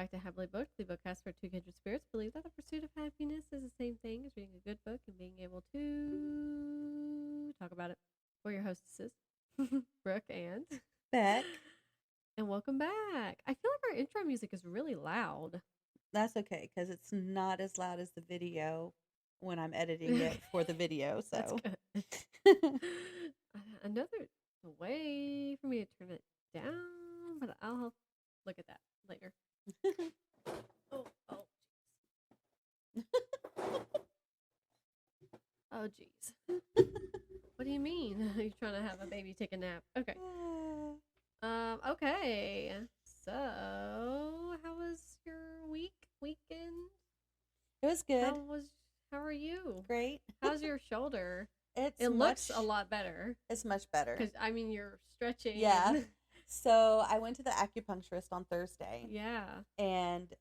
back to Happily Booked, the bookcast for two kindred spirits believe that the pursuit of happiness is the same thing as reading a good book and being able to talk about it. We're your hostesses, Brooke and Beck. And welcome back. I feel like our intro music is really loud. That's okay, because it's not as loud as the video when I'm editing it for the video. That's So good. Another way for me to turn it down, but I'll look at that later. Oh, oh, jeez. What do you mean? You're trying to have a baby take a nap? Okay. Okay. So, how was your weekend? It was good. How are you? Great. How's your shoulder? It looks a lot better. It's much better. Because, I mean, you're stretching. Yeah. So, I went to the acupuncturist on Thursday. Yeah. And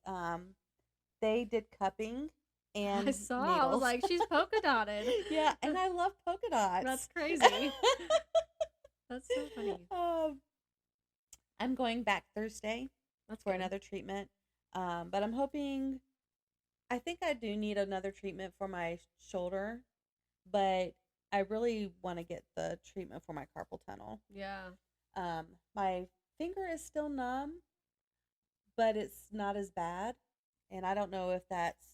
they did cupping and I saw. needles. I was like, she's polka dotted. Yeah, and I love polka dots. That's crazy. That's so funny. I'm going back Thursday for another treatment. But I'm hoping, I think I do need another treatment for my shoulder, but I really want to get the treatment for my carpal tunnel. Yeah. My finger is still numb, but it's not as bad. And I don't know if that's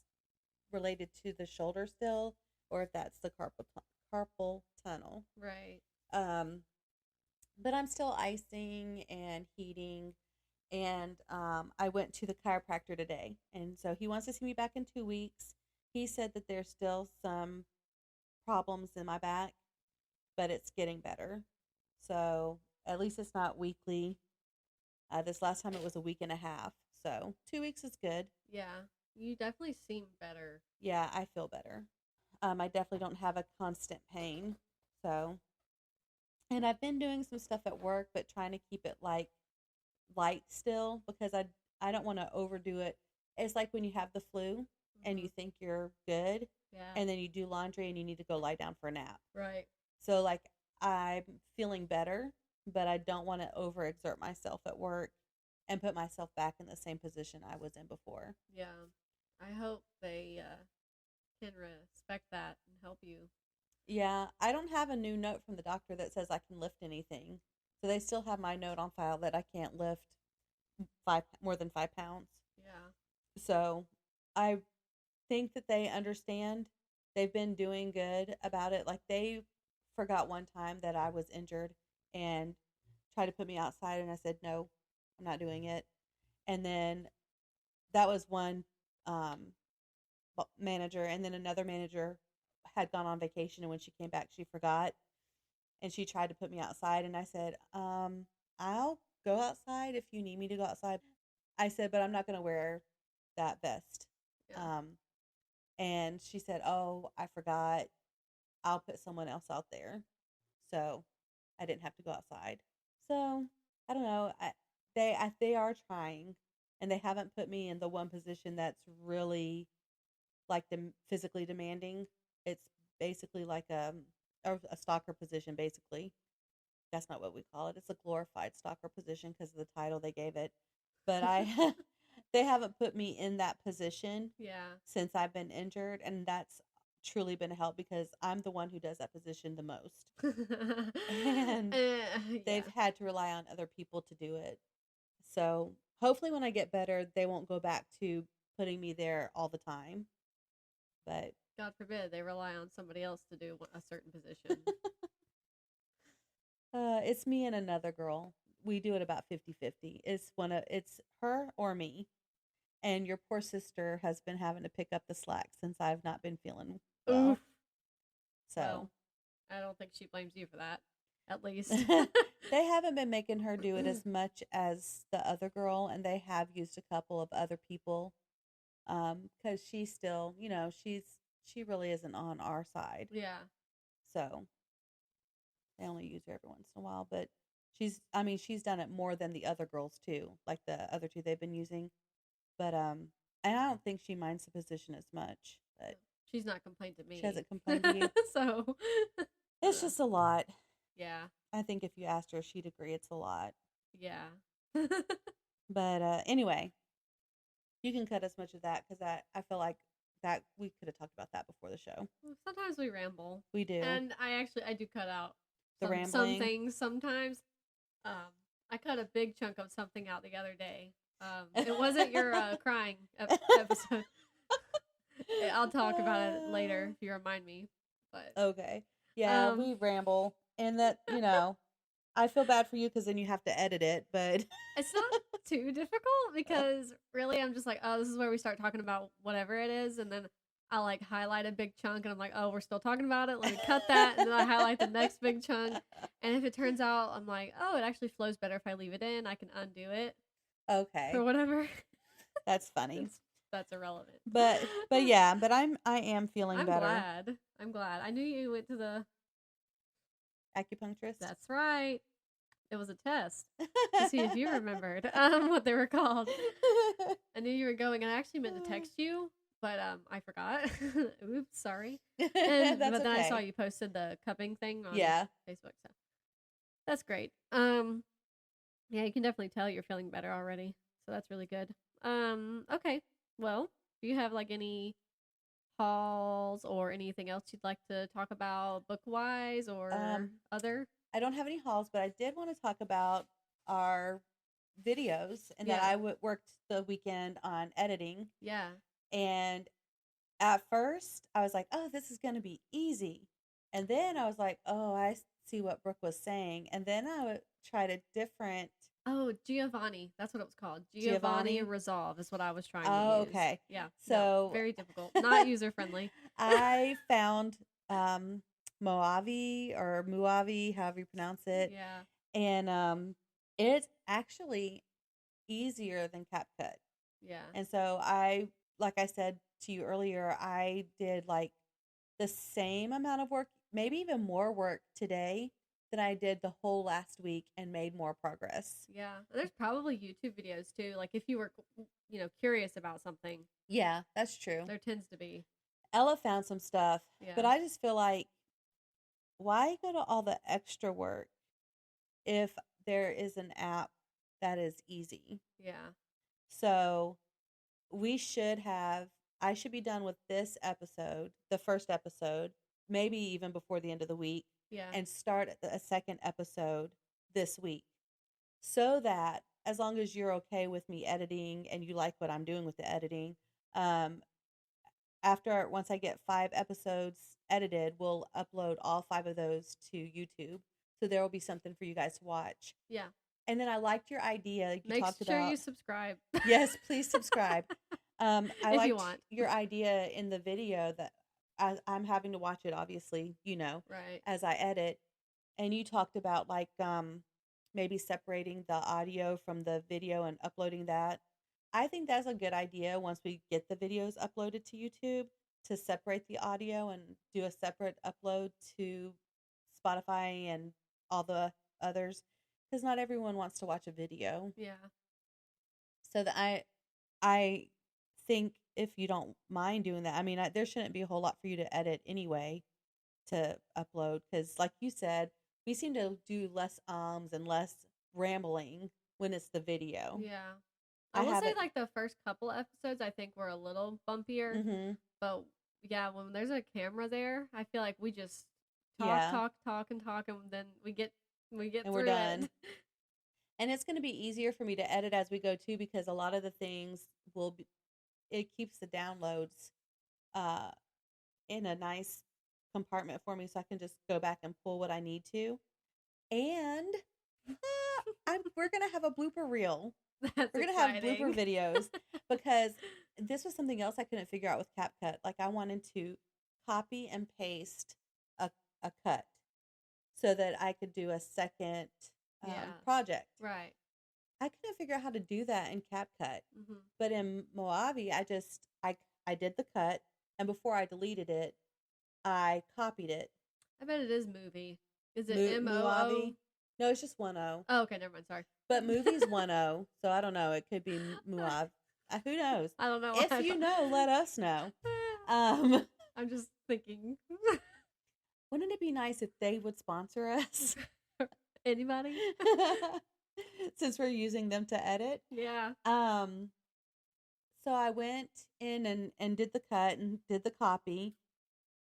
related to the shoulder still, or if that's the carpal tunnel. Right. But I'm still icing and heating, and I went to the chiropractor today, and so he wants to see me back in 2 weeks. He said that there's still some problems in my back, but it's getting better. So at least it's not weekly. This last time it was a week and a half, so 2 weeks is good. Yeah, you definitely seem better. Yeah, I feel better. I definitely don't have a constant pain, so. And I've been doing some stuff at work, but trying to keep it like light still, because I don't want to overdo it. It's like when you have the flu and you think you're good, and then you do laundry and you need to go lie down for a nap. Right. So like I'm feeling better, but I don't want to overexert myself at work and put myself back in the same position I was in before. Yeah. I hope they can respect that and help you. Yeah, I don't have a new note from the doctor that says I can lift anything. So they still have my note on file that I can't lift more than 5 pounds. Yeah. So I think that they understand. They've been doing good about it. Like they forgot one time that I was injured and tried to put me outside, and I said, no, I'm not doing it. And then that was one manager, and then another manager had gone on vacation, and when she came back she forgot, and she tried to put me outside, and I said, I'll go outside if you need me to go outside. I said, but I'm not going to wear that vest. Yeah. And she said, oh, I forgot, I'll put someone else out there. So I didn't have to go outside. So I don't know, they are trying, and they haven't put me in the one position that's really like physically demanding. It's basically like a stalker position, basically. That's not what we call it. It's a glorified stalker position because of the title they gave it. But they haven't put me in that position since I've been injured, and that's truly been a help because I'm the one who does that position the most. And they've had to rely on other people to do it. So hopefully when I get better, they won't go back to putting me there all the time. But God forbid they rely on somebody else to do a certain position. It's me and another girl. We do it about 50-50. It's her or me. And your poor sister has been having to pick up the slack since I've not been feeling well. Oof. So well, I don't think she blames you for that, at least. They haven't been making her do it as much as the other girl, and they have used a couple of other people. Because she's still, she really isn't on our side. Yeah. So they only use her every once in a while, but she's done it more than the other girls too, like the other two they've been using. But and I don't think she minds the position as much. But she's not complained to me. She hasn't complained to you. So it's just a lot. Yeah. I think if you asked her, she'd agree it's a lot. Yeah. But anyway, You can cut as much of that because I feel like that we could have talked about that before the show. Sometimes we ramble. We do. And I do cut out The some rambling. things sometimes. I cut a big chunk of something out the other day. It wasn't your crying episode. I'll talk about it later if you remind me. But okay. Yeah, we ramble. And that, I feel bad for you because then you have to edit it, but it's not too difficult because really I'm just like, oh, this is where we start talking about whatever it is, and then I like highlight a big chunk and I'm like, oh, we're still talking about it, let me cut that, and then I highlight the next big chunk, and if it turns out I'm like, oh, it actually flows better if I leave it in, I can undo it. Okay. Or whatever. That's funny. That's irrelevant. But I am feeling better. I'm glad. I knew you went to the acupuncturist. That's right. It was a test to see if you remembered what they were called. I knew you were going, and I actually meant to text you, but I forgot. Oops, sorry. But then okay. I saw you posted the cupping thing on Facebook, so that's great. Yeah, you can definitely tell you're feeling better already, so that's really good. Okay. Well, do you have like any hauls or anything else you'd like to talk about book-wise or other? I don't have any hauls, but I did want to talk about our videos and that I worked the weekend on editing. Yeah. And at first I was like, oh, this is going to be easy. And then I was like, oh, I see what Brooke was saying. And then I tried a different... Oh, Giovanni. That's what it was called. Giovanni Resolve is what I was trying to use. Oh, okay. Yeah. So very difficult. Not user-friendly. I found Moavi or Muavi, however you pronounce it. Yeah. And it's actually easier than CapCut. Yeah. And so like I said to you earlier, I did like the same amount of work, maybe even more work today than I did the whole last week and made more progress. Yeah. There's probably YouTube videos too. Like if you were, curious about something. Yeah, that's true. There tends to be. Ella found some stuff, but I just feel like, why go to all the extra work if there is an app that is easy? Yeah. So I should be done with this episode, the first episode, maybe even before the end of the week. Yeah. And start a second episode this week. So that as long as you're okay with me editing and you like what I'm doing with the editing, once I get 5 episodes edited, we'll upload all 5 of those to YouTube. So there will be something for you guys to watch. Yeah. And then I liked your idea. Make sure you subscribe. Yes, please subscribe. I liked you want. your idea in the video that I'm having to watch it, obviously, right, as I edit. And you talked about like maybe separating the audio from the video and uploading that. I think that's a good idea once we get the videos uploaded to YouTube, to separate the audio and do a separate upload to Spotify and all the others, because not everyone wants to watch a video. Yeah. So that I think if you don't mind doing that, I mean, there shouldn't be a whole lot for you to edit anyway to upload, because like you said, we seem to do less and less rambling when it's the video. Yeah. I will say like the first couple episodes I think were a little bumpier, mm-hmm. but yeah, when there's a camera there, I feel like we just talk, and then we get and we're done. It. And it's going to be easier for me to edit as we go too, because a lot of the things it keeps the downloads in a nice compartment for me, so I can just go back and pull what I need to. And we're going to have a blooper reel. We're going to have blooper videos, because this was something else I couldn't figure out with CapCut. Like I wanted to copy and paste a cut so that I could do a second project. Right. I couldn't figure out how to do that in CapCut. Mm-hmm. But in Moavi, I did the cut, and before I deleted it, I copied it. I bet it is movie. Is it M-O-O? No, it's just 1-O. Oh, okay, never mind. Sorry. But movie's 1-O, so I don't know. It could be Muav. Who knows? I don't know. If you know, let us know. I'm just thinking. Wouldn't it be nice if they would sponsor us? Anybody? Since we're using them to edit. Yeah. So I went in and did the cut and did the copy.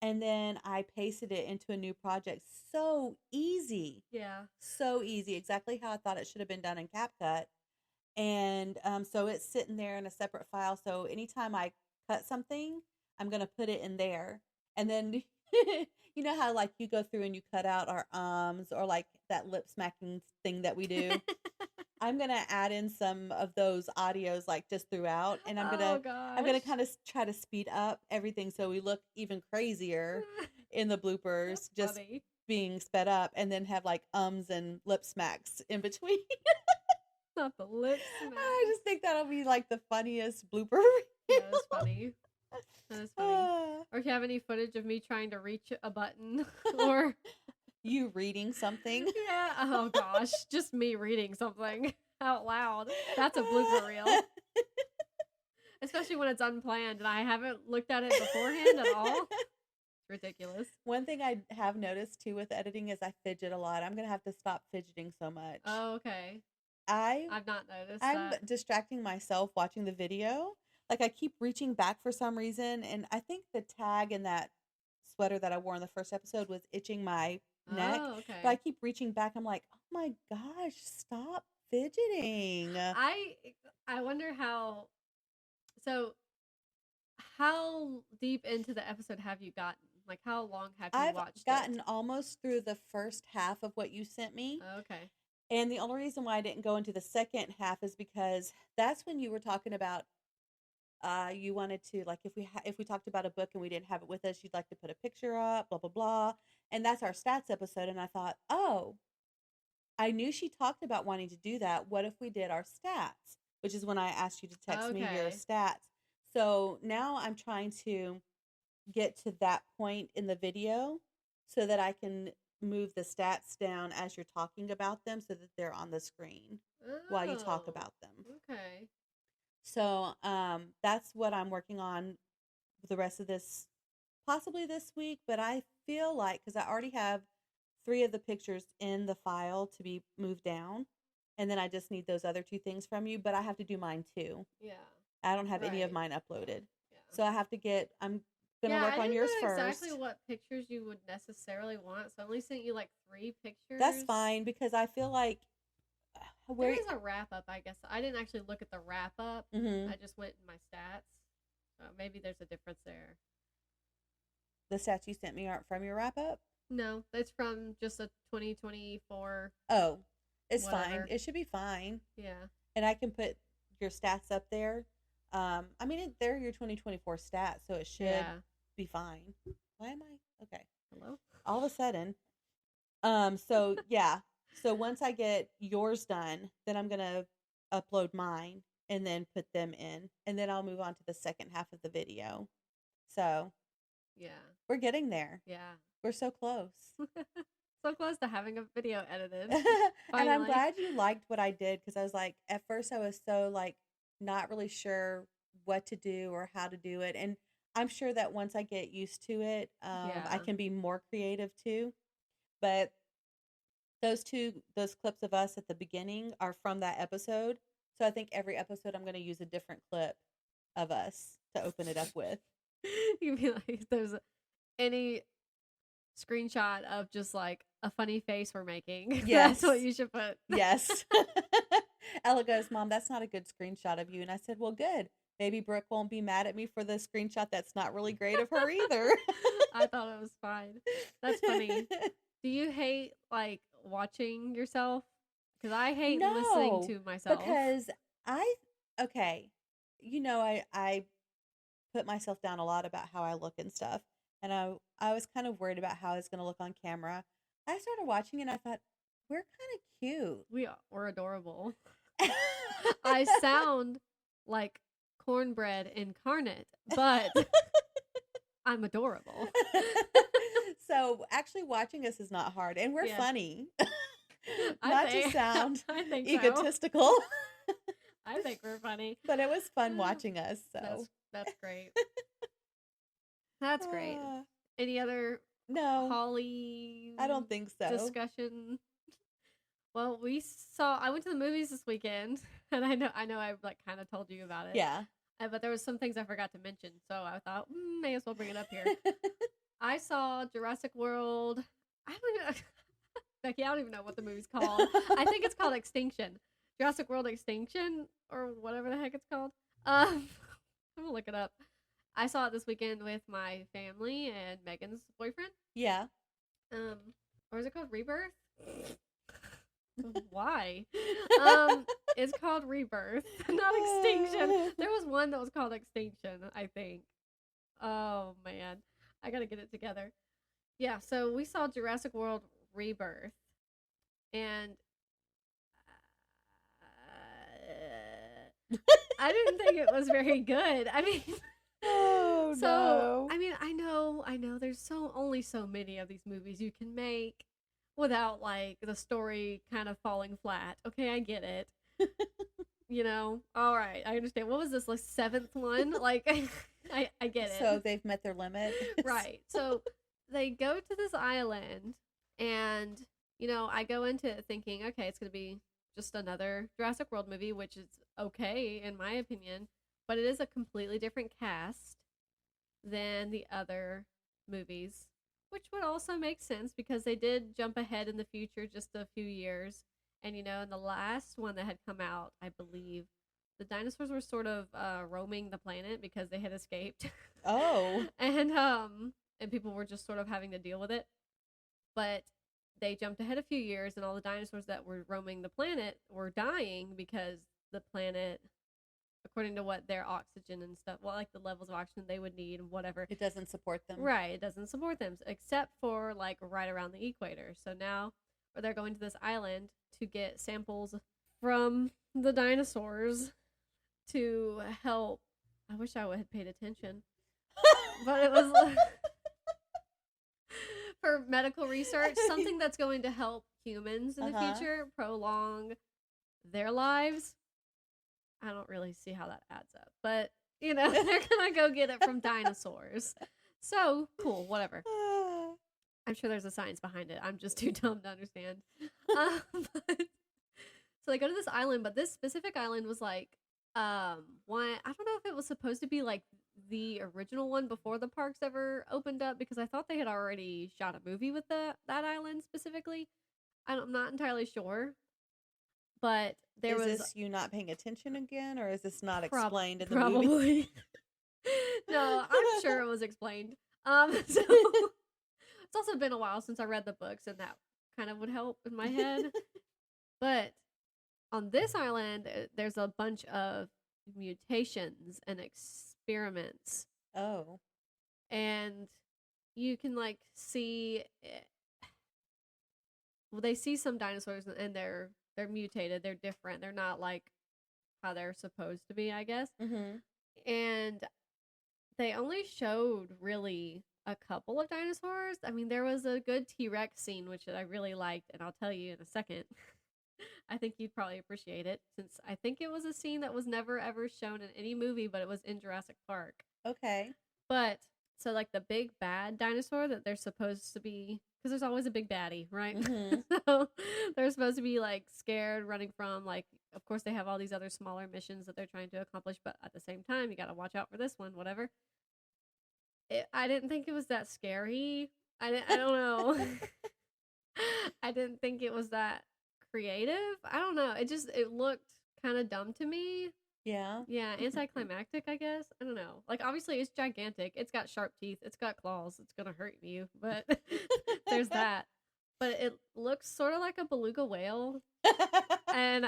And then I pasted it into a new project. So easy. Yeah. So easy. Exactly how I thought it should have been done in CapCut. And so it's sitting there in a separate file. So anytime I cut something, I'm going to put it in there. And then, you know how like you go through and you cut out our or like that lip smacking thing that we do. I'm going to add in some of those audios like just throughout. And I'm going to kind of try to speed up everything so we look even crazier in the bloopers. That's just funny. being sped up, and then have like and lip smacks in between. Not the lip smack. I just think that'll be like the funniest blooper. That is funny. That is funny. Or if you have any footage of me trying to reach a button or you reading something. Yeah. Oh gosh. Just me reading something out loud. That's a blooper reel. Especially when it's unplanned and I haven't looked at it beforehand at all. It's ridiculous. One thing I have noticed too with editing is I fidget a lot. I'm going to have to stop fidgeting so much. Oh, okay. I've not noticed I'm that. distracting myself watching the video. Like I keep reaching back for some reason, and I think the tag in that sweater that I wore in the first episode was itching my neck. Oh, okay. But I keep reaching back. I'm like, oh my gosh, stop fidgeting. I wonder how. So, how deep into the episode have you gotten? Like, how long have you watched I've gotten almost through the first half of what you sent me. Oh, okay. And the only reason why I didn't go into the second half is because that's when you were talking about you wanted to, like, if we talked about a book and we didn't have it with us, you'd like to put a picture up, blah, blah, blah. And that's our stats episode. And I thought, oh, I knew she talked about wanting to do that. What if we did our stats? Which is when I asked you to text me your stats. So now I'm trying to get to that point in the video so that I can move the stats down as you're talking about them so that they're on the screen while you talk about them. Okay. So that's what I'm working on the rest of this, possibly this week, but I feel like, because I already have 3 of the pictures in the file to be moved down, and then I just need those other 2 things from you, but I have to do mine too. Yeah. I don't have any of mine uploaded. Yeah. So I have to I'm going to work on yours first. Exactly what pictures you would necessarily want, so I only sent you like 3 pictures. That's fine, because I feel like there is a wrap up, I guess. I didn't actually look at the wrap up. Mm-hmm. I just went in my stats. So maybe there's a difference there. The stats you sent me aren't from your wrap up? No, it's from just a 2024. Oh, it's whatever. fine. It should be fine. Yeah. And I can put your stats up there. I mean, they're your 2024 stats, so it should be fine. Why am I? Okay. Hello? All of a sudden. So, yeah. So once I get yours done, then I'm going to upload mine and then put them in. And then I'll move on to the second half of the video. So, yeah. We're getting there. Yeah. We're so close. So close to having a video edited. And I'm glad you liked what I did, because I was like, at first I was so like not really sure what to do or how to do it. And I'm sure that once I get used to it, I can be more creative too. But those clips of us at the beginning are from that episode. So I think every episode I'm going to use a different clip of us to open it up with. You'd be like, if there's any screenshot of just like a funny face we're making. Yes. That's what you should put. Yes. Ella goes, Mom, that's not a good screenshot of you. And I said, well, good. Maybe Brooke won't be mad at me for the screenshot that's not really great of her either. I thought it was fine. That's funny. Do you hate like watching yourself? Because I hate listening to myself. Because I put myself down a lot about how I look and stuff. And I was kind of worried about how I was going to look on camera. I started watching and I thought, we're kind of cute. We're adorable. I sound like cornbread incarnate, but I'm adorable. So actually watching us is not hard. And we're funny. To sound egotistical. So. I think we're funny. But it was fun watching us. So that's great. That's great. Any other Holly? I don't think so. Discussion. Well, I went to the movies this weekend, and I know I like kind of told you about it. Yeah. But there was some things I forgot to mention, so I thought may as well bring it up here. I saw Jurassic World. I don't even, Becky, I don't even know what the movie's called. I think it's called Extinction. Jurassic World Extinction, or whatever the heck it's called. I'm gonna look it up. I saw it this weekend with my family and Megan's boyfriend. Yeah. Or is it called Rebirth? Why? It's called Rebirth, not Extinction. There was one that was called Extinction, I think. Oh man, I gotta get it together. Yeah, so we saw Jurassic World Rebirth, and I didn't think it was very good. I mean, no. I mean, I know. There's only so many of these movies you can make without like the story kind of falling flat. Okay, I get it. All right, I understand. What was this, like, 7th one? Like, I get it. So they've met their limit. Right. So they go to this island, and I go into it thinking, okay, it's gonna be just another Jurassic World movie, which is okay in my opinion, but it is a completely different cast than the other movies, which would also make sense because they did jump ahead in the future just a few years. And in the last one that had come out, I believe the dinosaurs were sort of roaming the planet because they had escaped. Oh. And people were just sort of having to deal with it. But they jumped ahead a few years, and all the dinosaurs that were roaming the planet were dying because the planet, according to what their oxygen and stuff, well, like the levels of oxygen they would need and whatever. It doesn't support them. Right, it doesn't support them, except for like right around the equator. So now they're going to this island to get samples from the dinosaurs to help. I wish I had paid attention. But it was for medical research, something that's going to help humans in the future prolong their lives. I don't really see how that adds up, but they're gonna go get it from dinosaurs. So cool, whatever. I'm sure there's a science behind it. I'm just too dumb to understand. So they go to this island, but this specific island was like one. I don't know if it was supposed to be like the original one before the parks ever opened up, because I thought they had already shot a movie with that island specifically. I'm not entirely sure, but there was. Is this you not paying attention again, or is this not explained in the probably. movie? No, I'm sure it was explained. So it's also been a while since I read the books, and that kind of would help in my head. But on this island, there's a bunch of mutations and experiments. Oh. And you can like see well, they see some dinosaurs and they're mutated, they're different, they're not like how they're supposed to be, I guess. Mm-hmm. And they only showed really a couple of dinosaurs. I mean, there was a good T-Rex scene, which I really liked, and I'll tell you in a second. I think you'd probably appreciate it, since I think it was a scene that was never ever shown in any movie, but it was in Jurassic Park. Okay. But, so like the big bad dinosaur that they're supposed to be, because there's always a big baddie, right? Mm-hmm. So they're supposed to be like scared, running from, like, of course they have all these other smaller missions that they're trying to accomplish, but at the same time, you got to watch out for this one, whatever. I didn't think it was that scary. I don't know. I didn't think it was that creative. I don't know. It looked kind of dumb to me. Yeah. Yeah, anticlimactic, I guess. I don't know. Like, obviously, it's gigantic. It's got sharp teeth. It's got claws. It's gonna hurt you. But there's that. But it looks sort of like a beluga whale. And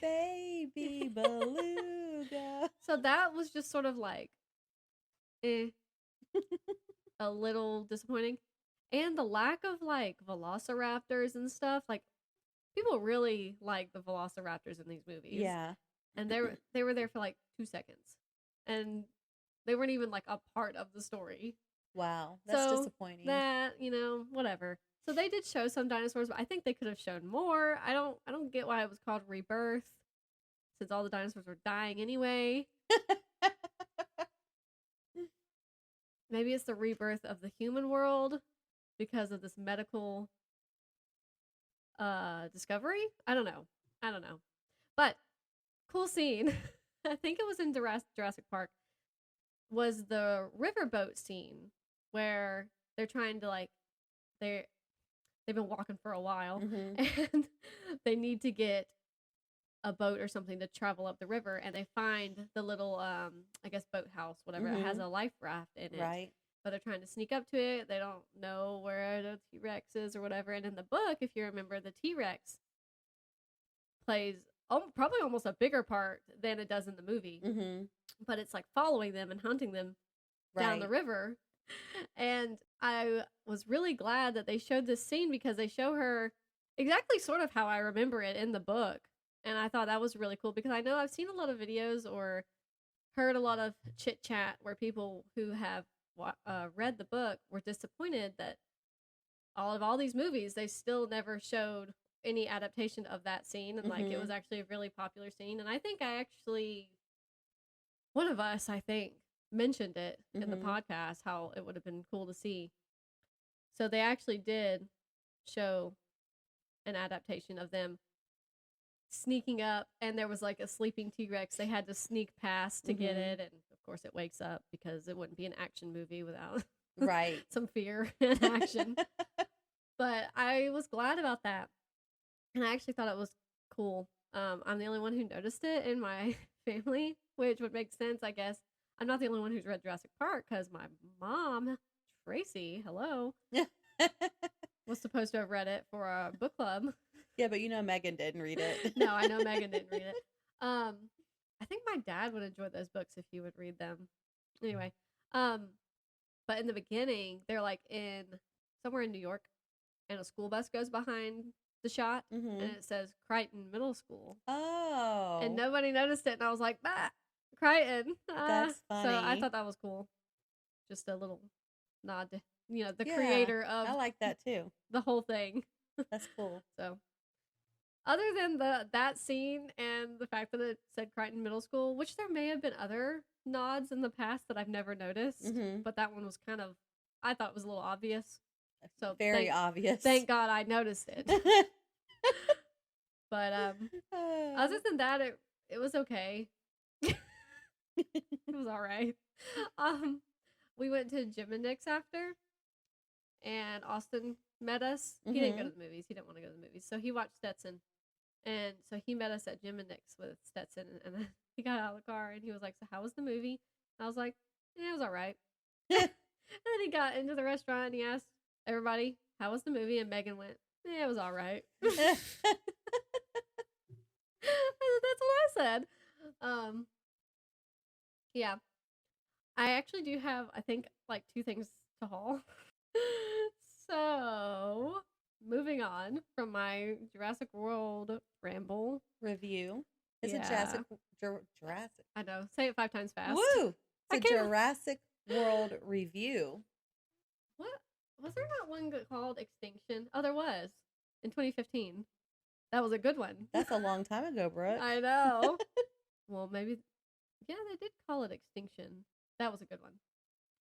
baby beluga. So that was just sort of like, a little disappointing. And the lack of like velociraptors and stuff, like, people really like the velociraptors in these movies. Yeah. And they were there for like 2 seconds. And they weren't even like a part of the story. Wow. That's disappointing. That, whatever. So they did show some dinosaurs, but I think they could have shown more. I don't get why it was called Rebirth, since all the dinosaurs were dying anyway. Maybe it's the rebirth of the human world because of this medical discovery. I don't know. But cool scene. I think it was in Jurassic Park, was the riverboat scene where they're trying to like they've been walking for a while and they need to get a boat or something to travel up the river, and they find the little I guess boathouse, whatever. It has a life raft in it. Right. But they're trying to sneak up to it. They don't know where the T-Rex is or whatever. And in the book, if you remember, the T-Rex plays probably almost a bigger part than it does in the movie. But it's like following them and hunting them down the river. And I was really glad that they showed this scene because they show her exactly sort of how I remember it in the book. And I thought that was really cool because I know I've seen a lot of videos or heard a lot of chit chat where people who have read the book were disappointed that all these movies, they still never showed any adaptation of that scene. And like, it was actually a really popular scene. And I think one of us, I think, mentioned it in the podcast, how it would have been cool to see. So they actually did show an adaptation of them sneaking up, and there was like a sleeping T-Rex they had to sneak past to get it, and of course it wakes up because it wouldn't be an action movie without some fear and action. But I was glad about that, and I actually thought it was cool. I'm the only one who noticed it in my family, which would make sense, I guess. I'm not the only one who's read Jurassic Park because my mom, Tracy, was supposed to have read it for a book club. Yeah, but you know Megan didn't read it. No, I know Megan didn't read it. I think my dad would enjoy those books if he would read them. Anyway, but in the beginning, they're like somewhere in New York, and a school bus goes behind the shot, and it says Crichton Middle School. Oh. And nobody noticed it, and I was like, bah, Crichton. That's funny. So I thought that was cool. Just a little nod to, the creator of I like that too. The whole thing. That's cool. So, other than that scene and the fact that it said Crichton Middle School, which there may have been other nods in the past that I've never noticed, but that one was I thought it was a little obvious. So very obvious. Thank God I noticed it. But other than that, it was okay. It was all right. We went to Jim and Nick's after, and Austin met us. He didn't go to the movies. He didn't want to go to the movies. So he watched Stetson. And so he met us at Jim and Nick's with Stetson. And then he got out of the car and he was like, so how was the movie? I was like, it was all right. And then he got into the restaurant and he asked everybody, how was the movie? And Megan went, it was all right. That's what I said. Yeah. I actually do have, I think, like 2 things to haul. So, moving on from my Jurassic World ramble. Review. Is it Jurassic? I know. Say it 5 times fast. Woo! It's a Jurassic World review. What? Was there not one called Extinction? Oh, there was. In 2015. That was a good one. That's a long time ago, Brooke. I know. Well, maybe. Yeah, they did call it Extinction. That was a good one.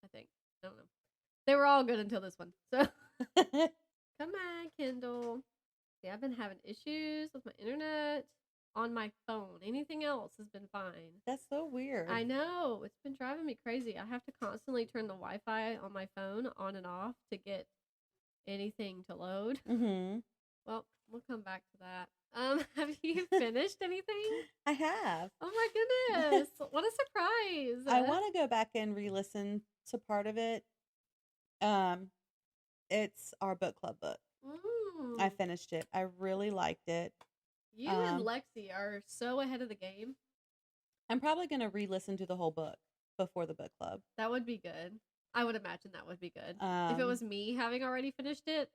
I think. I don't know. They were all good until this one. So, come on, Kindle. See, I've been having issues with my internet on my phone. Anything else has been fine. That's so weird. I know. It's been driving me crazy. I have to constantly turn the Wi-Fi on my phone on and off to get anything to load. Well, we'll come back to that. Have you finished anything? I have. Oh my goodness. What a surprise. I want to go back and re-listen to part of it. It's our book club book. I finished it. I really liked it. You and Lexi are so ahead of the game. I'm probably going to re-listen to the whole book before the book club. That would be good. I would imagine that would be good. If it was me having already finished it.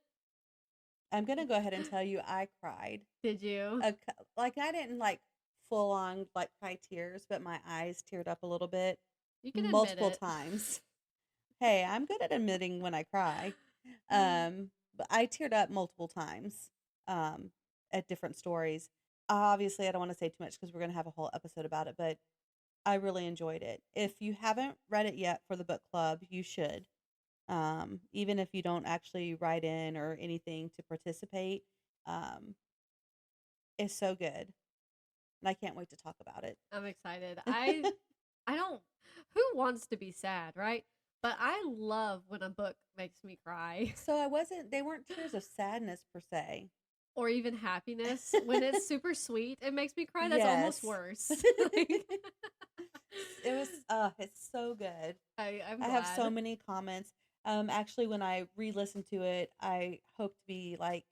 I'm going to go ahead and tell you I cried. Did you? I didn't full on cry tears, but my eyes teared up a little bit. You can multiple admit it. times. Hey, I'm good at admitting when I cry. But I teared up multiple times at different stories. Obviously, I don't want to say too much because we're going to have a whole episode about it, but I really enjoyed it. If you haven't read it yet for the book club, you should. Even if you don't actually write in or anything to participate, it's so good. and I can't wait to talk about it. I'm excited. I don't. Who wants to be sad, right? But I love when a book makes me cry. So they weren't tears of sadness per se. Or even happiness. When it's super sweet, it makes me cry. That's almost worse. It's so good. I'm I glad. have so many comments. Actually, when I re-listen to it, I hope to be like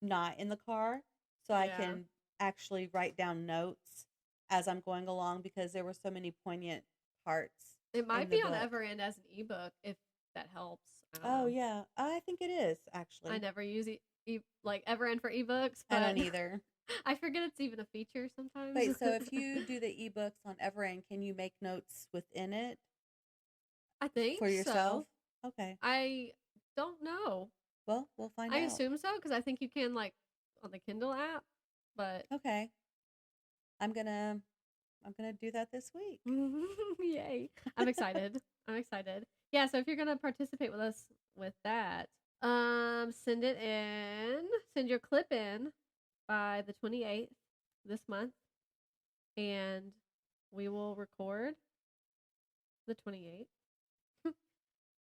not in the car, so I can actually write down notes as I'm going along, because there were so many poignant parts. It might be on Everend as an ebook if that helps. Oh yeah, I think it is actually. I never use like Everend for ebooks. But I don't either. I forget it's even a feature sometimes. Wait, so if you do the ebooks on Everend, can you make notes within it? I think for yourself. So. Okay. I don't know. Well, we'll find out. I assume so, because I think you can, like, on the Kindle app. But okay, I'm gonna do that this week. Yay! I'm excited. I'm excited. Yeah. So if you're gonna participate with us with that, send it in. Send your clip in by the 28th this month, and we will record the 28th.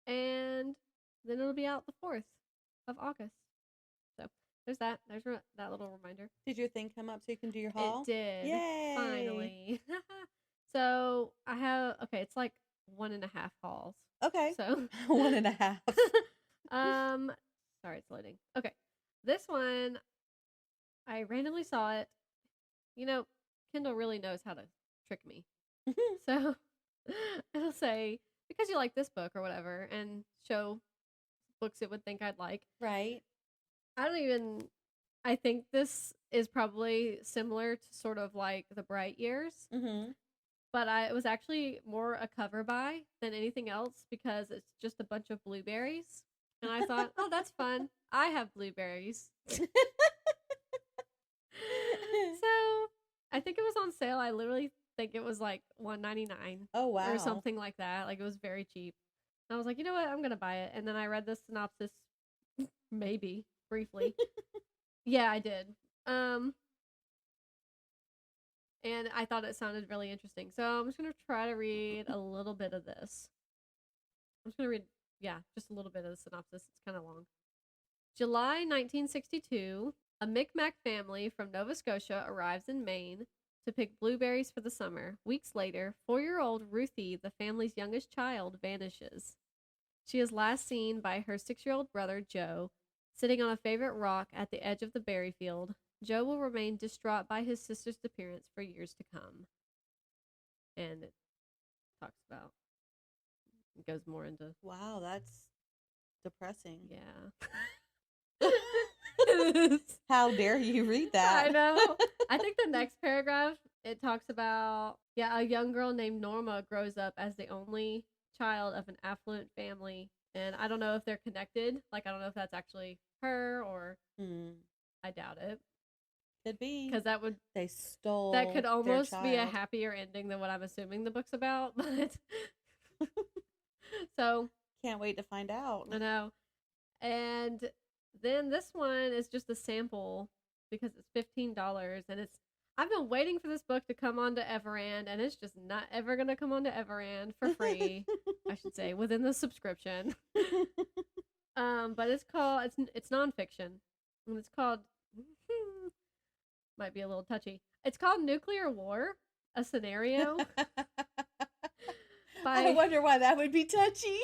And then it'll be out the 4th of August. So there's that. There's that little reminder. Did your thing come up so you can do your haul? It did. Yay! Finally. So I have, it's like 1.5 hauls. Okay. So 1.5. Sorry, it's loading. Okay. This one, I randomly saw it. You know, Kindle really knows how to trick me. So it'll say, because you like this book or whatever, and show books it would think I'd like. Right. I think this is probably similar to sort of like The Bright Years. Mm-hmm. But it was actually more a cover buy than anything else, because it's just a bunch of blueberries. And I thought, oh, that's fun. I have blueberries. So I think it was on sale. I literally think it was like $1.99. Oh, wow. Or something like that. Like, it was very cheap. And I was like, you know what? I'm going to buy it. And then I read the synopsis, maybe, briefly. Yeah, I did. And I thought it sounded really interesting. So I'm just going to try to read a little bit of this. I'm just going to read, just a little bit of the synopsis. It's kind of long. July 1962, a Micmac family from Nova Scotia arrives in Maine to pick blueberries for the summer. Weeks later, 4-year-old Ruthie, the family's youngest child, vanishes. She is last seen by her 6-year-old brother, Joe, sitting on a favorite rock at the edge of the berry field. Joe will remain distraught by his sister's disappearance for years to come. And it talks about, it goes more into... Wow, that's depressing. Yeah. How dare you read that? I know. I think the next paragraph, it talks about, a young girl named Norma grows up as the only child of an affluent family. And I don't know if they're connected. Like, I don't know if that's actually her or... I doubt it. Could be. Because that could almost be a happier ending than what I'm assuming the book's about. But so can't wait to find out. I know. And then this one is just a sample because it's $15, and I've been waiting for this book to come onto Everend, and it's just not ever gonna come onto Everend for free. I should say, within the subscription. But it's called it's nonfiction, and it's called might be a little touchy. It's called Nuclear War, a Scenario. I wonder why that would be touchy.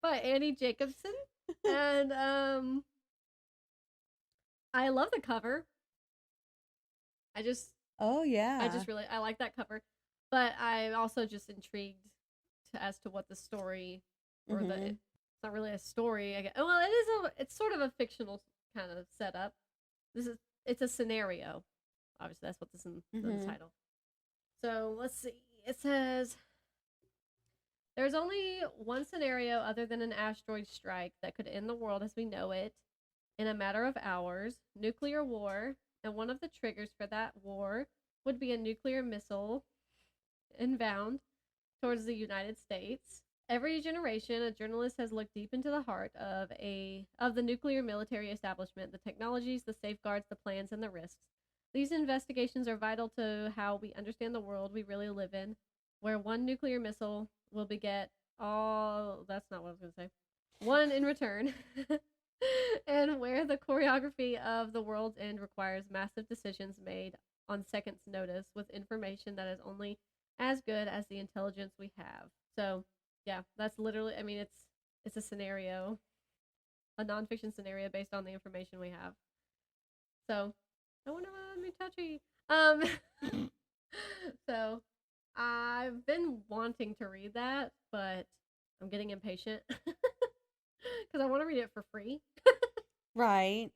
by Annie Jacobsen. And I love the cover. I like that cover. But I'm also just intrigued as to what the story or it's not really a story. Well, it's sort of a fictional kind of setup. It's a scenario. Obviously, that's what this is in the title. So let's see. It says, there's only one scenario other than an asteroid strike that could end the world as we know it in a matter of hours: nuclear war. And one of the triggers for that war would be a nuclear missile inbound towards the United States. Every generation, a journalist has looked deep into the heart of the nuclear military establishment, the technologies, the safeguards, the plans, and the risks. These investigations are vital to how we understand the world we really live in, where one nuclear missile will beget all. That's not what I was going to say. One in return. And where the choreography of the world's end requires massive decisions made on seconds' notice with information that is only as good as the intelligence we have. So, yeah, that's literally, I mean, it's a scenario, a nonfiction scenario based on the information we have. So, I wonder what made me touchy. So, I've been wanting to read that, but I'm getting impatient because I want to read it for free. Right.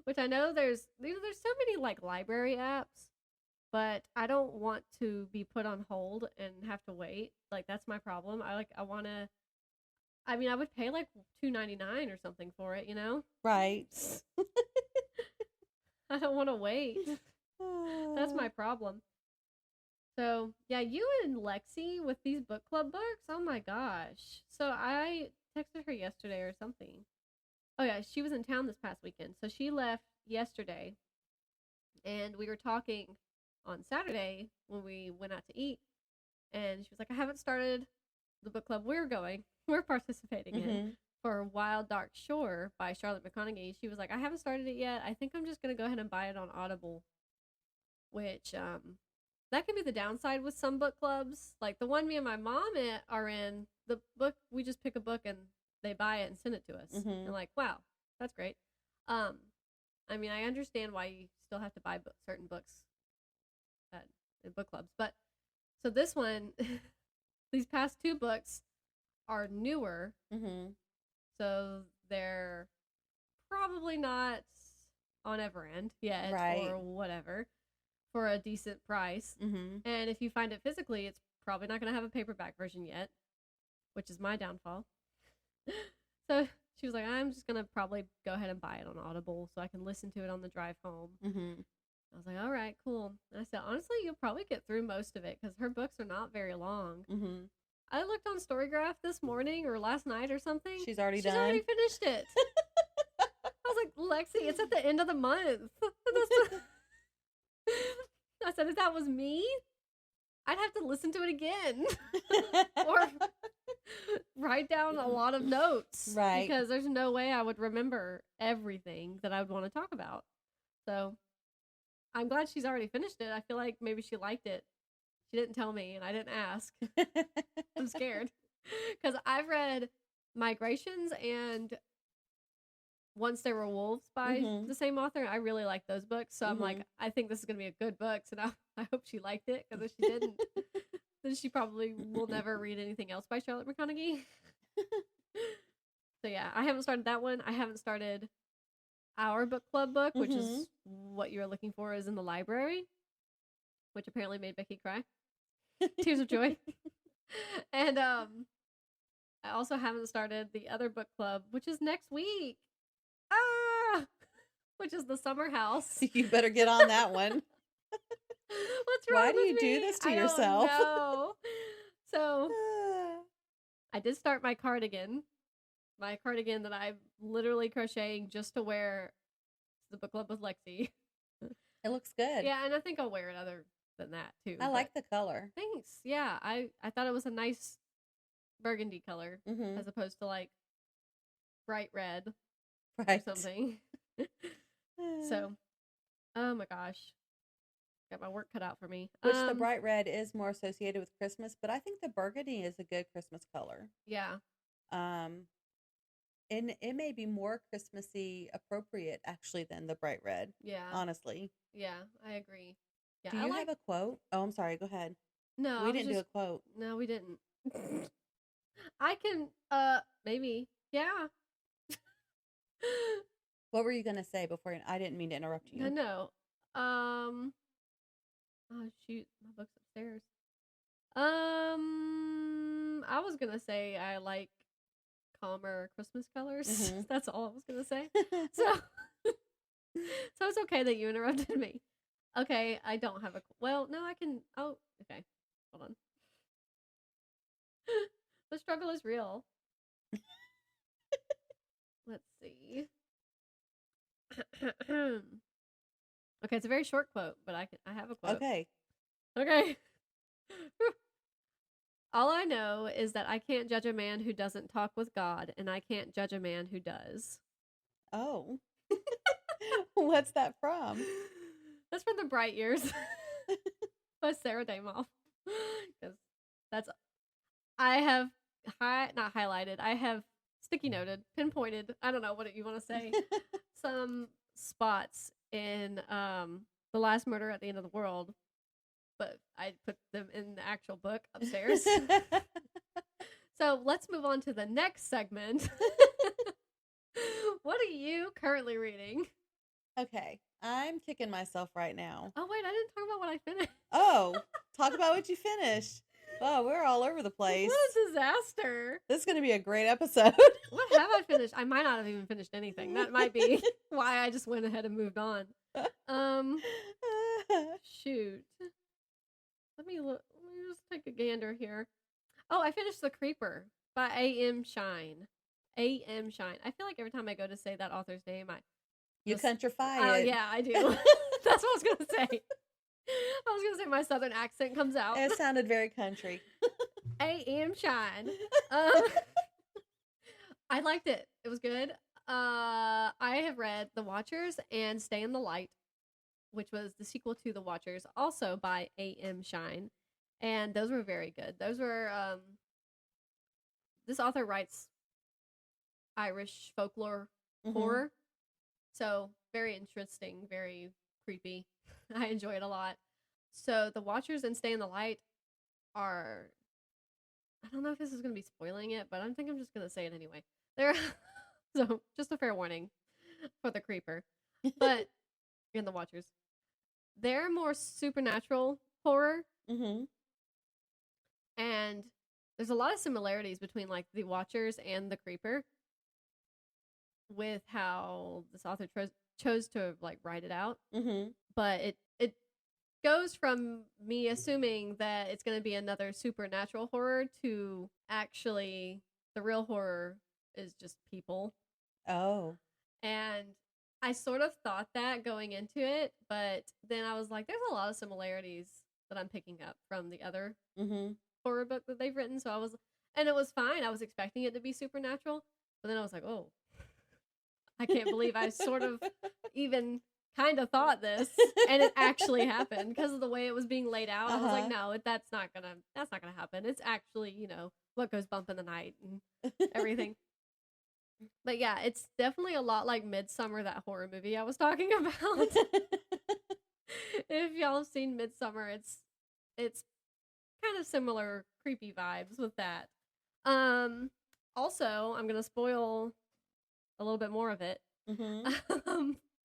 Which I know there's so many like library apps, but I don't want to be put on hold and have to wait. Like that's my problem. I want to. I mean, I would pay like $2.99 or something for it, you know? Right. I don't want to wait. That's my problem. So yeah, you and Lexi with these book club books. Oh my gosh. So I texted her yesterday or something. Oh yeah, she was in town this past weekend. So she left yesterday and we were talking on Saturday when we went out to eat. And she was like, I haven't started the book club we're participating in for Wild Dark Shore by Charlotte McConaghy. She was like, I haven't started it yet. I think I'm just going to go ahead and buy it on Audible. Which, that can be the downside with some book clubs. Like the one me and my mom are in, the book, we just pick a book and they buy it and send it to us. And like, wow, that's great. I mean, I understand why you still have to buy certain books in book clubs. But, so this one, these past two books are newer. So they're probably not on Everend yet or whatever for a decent price. And if you find it physically, it's probably not going to have a paperback version yet, which is my downfall. So she was like, I'm just going to probably go ahead and buy it on Audible so I can listen to it on the drive home. I was like, all right, cool. And I said, honestly, you'll probably get through most of it because her books are not very long. I looked on Storygraph this morning or last night or something. She's already finished it. I was like, Lexi, it's at the end of the month. I said, if that was me, I'd have to listen to it again. Or write down a lot of notes. Right. Because there's no way I would remember everything that I would want to talk about. So I'm glad she's already finished it. I feel like maybe she liked it. She didn't tell me and I didn't ask. I'm scared. Because I've read Migrations and Once There Were Wolves by the same author. I really like those books. So I'm like, I think this is going to be a good book. So now I hope she liked it. Because if she didn't, then she probably will never read anything else by Charlotte McConaghy. So yeah, I haven't started that one. I haven't started our book club book, which is what you're looking for is in the library, which apparently made Becky cry. Tears of joy. And I also haven't started the other book club, which is next week. Which is the Summer House. You better get on that one. What's wrong Why do you with me? do this to I yourself? Don't know. So I did start my cardigan that I'm literally crocheting just to wear to the book club with Lexi. It looks good. Yeah, and I think I'll wear it other than that too. I like the color. Thanks. Yeah, I thought it was a nice burgundy color as opposed to like bright red or something. So, oh my gosh, got my work cut out for me. Which the bright red is more associated with Christmas, but I think the burgundy is a good Christmas color. Yeah. And it may be more Christmassy appropriate actually than the bright red. Yeah. Honestly. Yeah, I agree. Yeah. Do you have a quote? Oh, I'm sorry. Go ahead. No, we didn't do a quote. No, we didn't. I can, maybe. Yeah. What were you gonna say before? I didn't mean to interrupt you. No. Oh shoot, my book's upstairs. I was gonna say I like calmer Christmas colors. That's all I was gonna say. So it's okay that you interrupted me. Okay, I don't have well, no, I can. Oh, okay. Hold on. The struggle is real. Let's see. Okay, it's a very short quote, but I have a quote. Okay. Okay. All I know is that I can't judge a man who doesn't talk with God, and I can't judge a man who does. Oh. What's that from? That's from The Bright Years by Sara Damoff. Because that's, I have not highlighted, I have sticky noted, pinpointed, I don't know what you want to say, some spots in The Last Murder at the End of the World, but I put them in the actual book upstairs. So let's move on to the next segment. What are you currently reading? Okay, I'm kicking myself right now. Oh, wait, I didn't talk about what I finished. Oh, talk about what you finished. Oh, we're all over the place. What a disaster. This is going to be a great episode. What have I finished? I might not have even finished anything. That might be why I just went ahead and moved on. Shoot. Let me just take a gander here. Oh, I finished The Creeper by A.M. Shine. A.M. Shine. I feel like every time I go to say that author's name, you countrify it. Oh, it. yeah, I do. That's what I was going to say. I was going to say my southern accent comes out. It sounded very country. A.M. Shine. I liked it. It was good. I have read The Watchers and Stay in the Light, which was the sequel to The Watchers, also by A.M. Shine. And those were very good. Those were, this author writes Irish folklore horror. So, very interesting, very creepy. I enjoy it a lot. So, The Watchers and Stay in the Light are, I don't know if this is going to be spoiling it, but I think I'm just going to say it anyway. They're, so, just a fair warning for The Creeper. But, in The Watchers, they're more supernatural horror. And there's a lot of similarities between, like, The Watchers and The Creeper with how this author chose to, like, write it out. But it goes from me assuming that it's going to be another supernatural horror to actually the real horror is just people. Oh. And I sort of thought that going into it, but then I was like, there's a lot of similarities that I'm picking up from the other horror book that they've written. So and it was fine. I was expecting it to be supernatural, but then I was like, oh, I can't believe I sort of even kind of thought this, and it actually happened because of the way it was being laid out. I was like, no, that's not gonna happen. It's actually, what goes bump in the night and everything. But yeah, it's definitely a lot like Midsummer, that horror movie I was talking about. If y'all have seen Midsummer, it's kind of similar creepy vibes with that. Also, I'm gonna spoil a little bit more of it.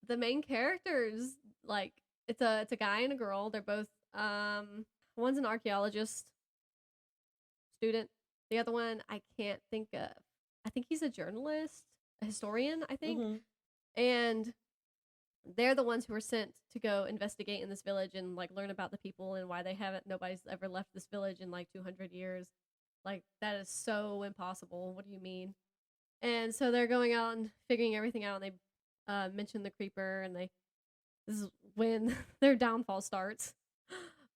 The main characters, like, it's a guy and a girl. They're both one's an archaeologist student. The other one I can't think of. I think he's a journalist, a historian, I think. And they're the ones who were sent to go investigate in this village and, like, learn about the people and why nobody's ever left this village in, like, 200 years. Like, that is so impossible. What do you mean? And so they're going out and figuring everything out, and they mention the creeper, and this is when their downfall starts.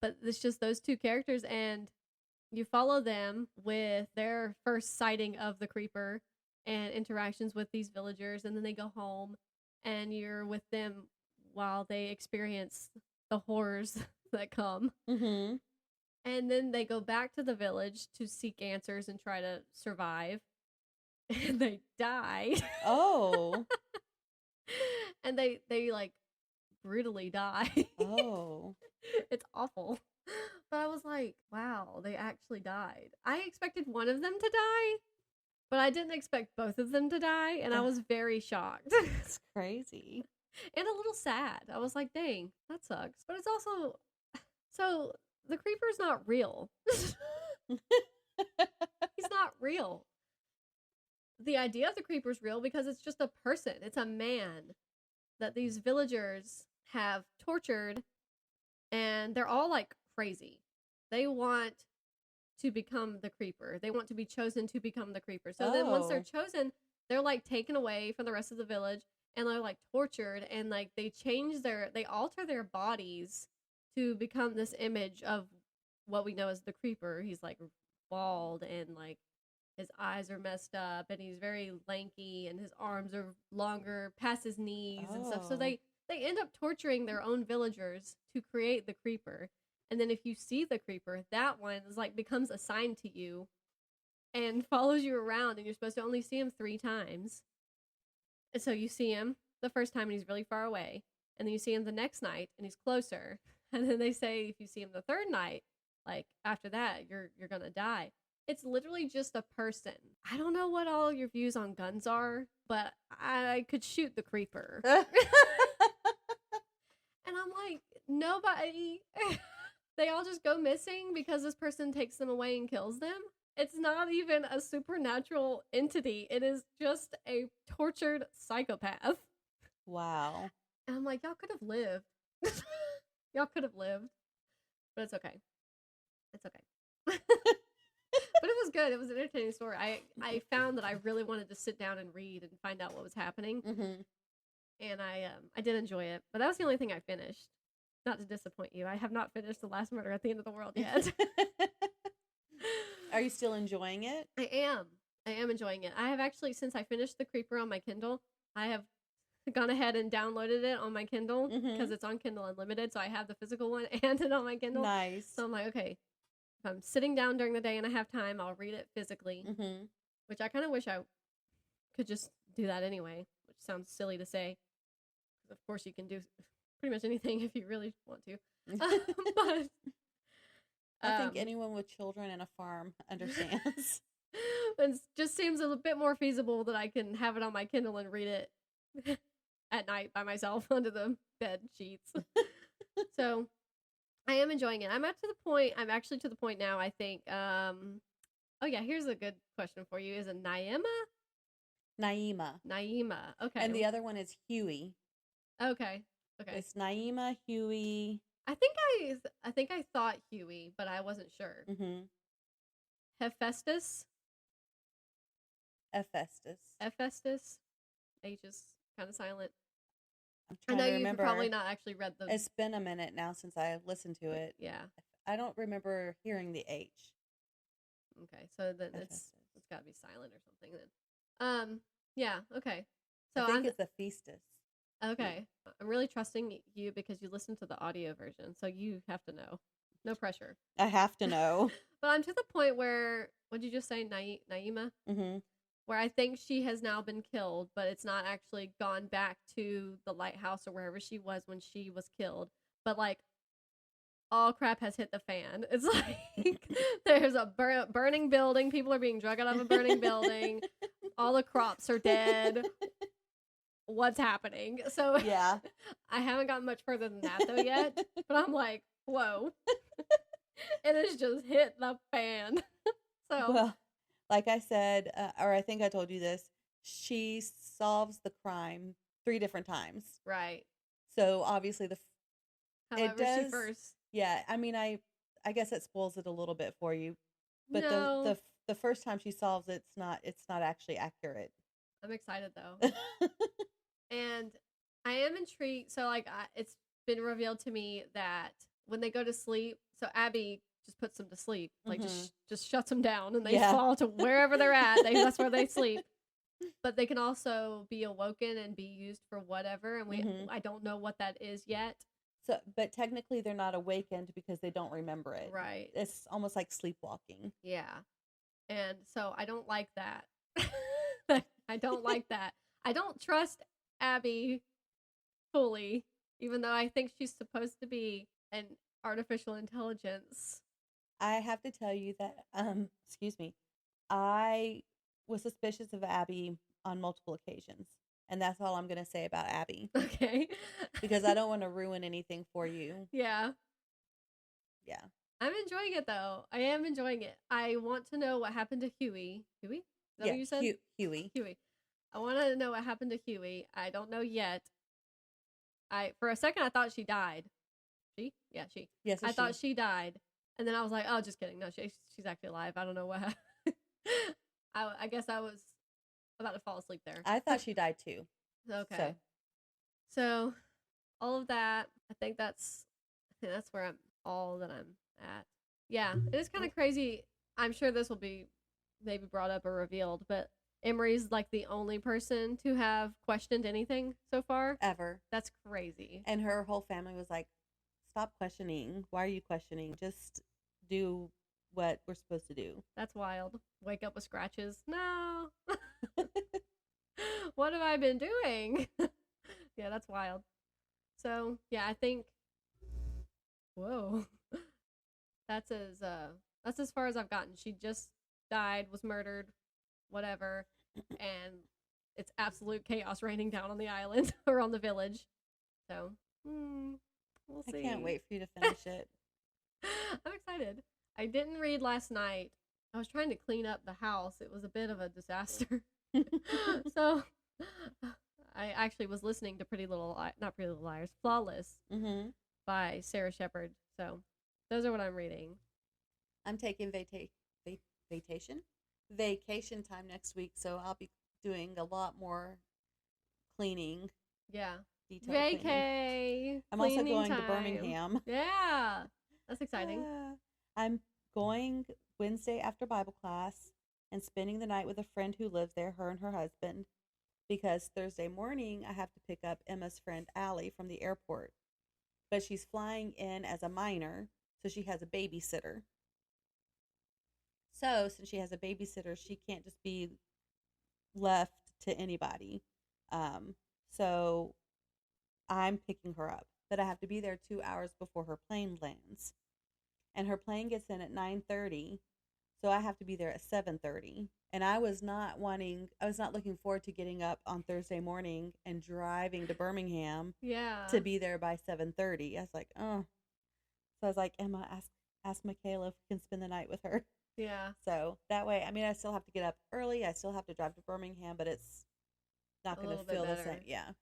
But it's just those two characters, and you follow them with their first sighting of the creeper and interactions with these villagers, and then they go home, and you're with them while they experience the horrors that come. And then they go back to the village to seek answers and try to survive. And they die. Oh. And they like brutally die. Oh. It's awful. But I was like, wow, they actually died. I expected one of them to die, but I didn't expect both of them to die, and I was very shocked. It's crazy. And a little sad. I was like, dang, that sucks. But it's also, so the creeper's not real. He's not real. The idea of the creeper's real because it's just a person. It's a man that these villagers have tortured, and they're all, like, crazy. They want to become the creeper. They want to be chosen to become the creeper. So then once they're chosen, they're, like, taken away from the rest of the village, and they're like tortured, and like they alter their bodies to become this image of what we know as the creeper. He's like bald, and like his eyes are messed up, and he's very lanky, and his arms are longer past his knees and stuff. So they end up torturing their own villagers to create the creeper. And then if you see the creeper, that one is like becomes assigned to you and follows you around, and you're supposed to only see him 3 times. And so you see him the first time and he's really far away, and then you see him the next night and he's closer. And then they say if you see him the 3rd night, like after that, you're gonna die. It's literally just a person. I don't know what all your views on guns are, but I could shoot the creeper. And I'm like, nobody. They all just go missing because this person takes them away and kills them. It's not even a supernatural entity. It is just a tortured psychopath. Wow. And I'm like, y'all could have lived. Y'all could have lived. But it's okay. It's okay. But it was good. It was an entertaining story. I found that I really wanted to sit down and read and find out what was happening. Mm-hmm. And I did enjoy it. But that was the only thing I finished. Not to disappoint you. I have not finished The Last Murder at the End of the World yet. Are you still enjoying it? I am enjoying it. I have actually, since I finished The Creeper on my Kindle, I have gone ahead and downloaded it on my Kindle because it's on Kindle Unlimited. So I have the physical one and it on my Kindle. Nice. So I'm like, okay, if I'm sitting down during the day and I have time, I'll read it physically, which I kind of wish I could just do that anyway, which sounds silly to say. Of course, you can do pretty much anything if you really want to. But I think anyone with children and a farm understands. It just seems a bit more feasible that I can have it on my Kindle and read it at night by myself under the bed sheets. So I am enjoying it. I'm actually to the point now, I think. Oh yeah, here's a good question for you. Is it Naima? Naima. Okay. And the other one is Huey. Okay. It's Naima, Huey. I think I thought Huey, but I wasn't sure. Hephaestus. H is kind of silent. I know you've probably not actually read the... It's been a minute now since I listened to it. Yeah. I don't remember hearing the H. Okay, so then it's got to be silent or something then. Yeah, okay. So I think it's a Festus. Okay. I'm really trusting you because you listened to the audio version, so you have to know. No pressure. I have to know. But I'm to the point where, what did you just say, Naima? Where I think she has now been killed, but it's not actually gone back to the lighthouse or wherever she was when she was killed. But like, all crap has hit the fan. It's like there's a burning building. People are being dragged out of a burning building. All the crops are dead. What's happening? So yeah, I haven't gotten much further than that though yet. But I'm like, whoa. It has just hit the fan. So well, like I said, or I think I told you this, she solves the crime 3 different times. Right. So obviously However, she first. Yeah, I mean, I guess it spoils it a little bit for you, but no. the first time she solves it, it's not actually accurate. I'm excited though, and I am intrigued. So like, it's been revealed to me that when they go to sleep, so Abby just puts them to sleep, like just shuts them down, and they fall to wherever they're at. That's where they sleep. But they can also be awoken and be used for whatever, and I don't know what that is yet. So, but technically they're not awakened because they don't remember it. Right. It's almost like sleepwalking. Yeah. And so I don't like that. I don't like that. I don't trust Abby fully, even though I think she's supposed to be an artificial intelligence. I have to tell you that, excuse me, I was suspicious of Abby on multiple occasions. And that's all I'm going to say about Abby. Okay. Because I don't want to ruin anything for you. Yeah. Yeah. I'm enjoying it, though. I am enjoying it. I want to know what happened to Huey. Huey? Is that what you said? Huey. I want to know what happened to Huey. I don't know yet. For a second, I thought she died. She? Yeah, she. Yes, I thought she died. And then I was like, oh, just kidding. No, she's actually alive. I don't know what happened. I guess I was about to fall asleep there. I thought she died too. Okay. So all of that, I think that's where I'm all that I'm at. Yeah, it is kind of crazy. I'm sure this will be maybe brought up or revealed, but Emery's like the only person to have questioned anything so far. Ever. That's crazy. And her whole family was like, stop questioning. Why are you questioning? Just do what we're supposed to do. That's wild. Wake up with scratches. No. What have I been doing? Yeah, that's wild. So, yeah, I think whoa. That's as far as I've gotten. She just died, was murdered, whatever, and it's absolute chaos raining down on the island or on the village. So, we'll see. I can't wait for you to finish it. I'm excited. I didn't read last night. I was trying to clean up the house. It was a bit of a disaster. So, I actually was listening to not Pretty Little Liars, Flawless by Sara Shepard. So, those are what I'm reading. I'm taking vacation time next week, so I'll be doing a lot more cleaning. Yeah. Vacay. Cleaning. I'm also going to Birmingham. Yeah. That's exciting. I'm going Wednesday after Bible class and spending the night with a friend who lives there, her and her husband, because Thursday morning I have to pick up Emma's friend Allie from the airport. But she's flying in as a minor, so she has a babysitter. So, since she has a babysitter, she can't just be left to anybody. So, I'm picking her up. But I have to be there 2 hours before her plane lands. And her plane gets in at 9:30, so I have to be there at 7:30. And I was not looking forward to getting up on Thursday morning and driving to Birmingham to be there by 7:30. I was like, oh. So I was like, Emma, ask Michaela if we can spend the night with her. Yeah. So that way, I mean, I still have to get up early. I still have to drive to Birmingham, but it's not going to feel the same. Yeah.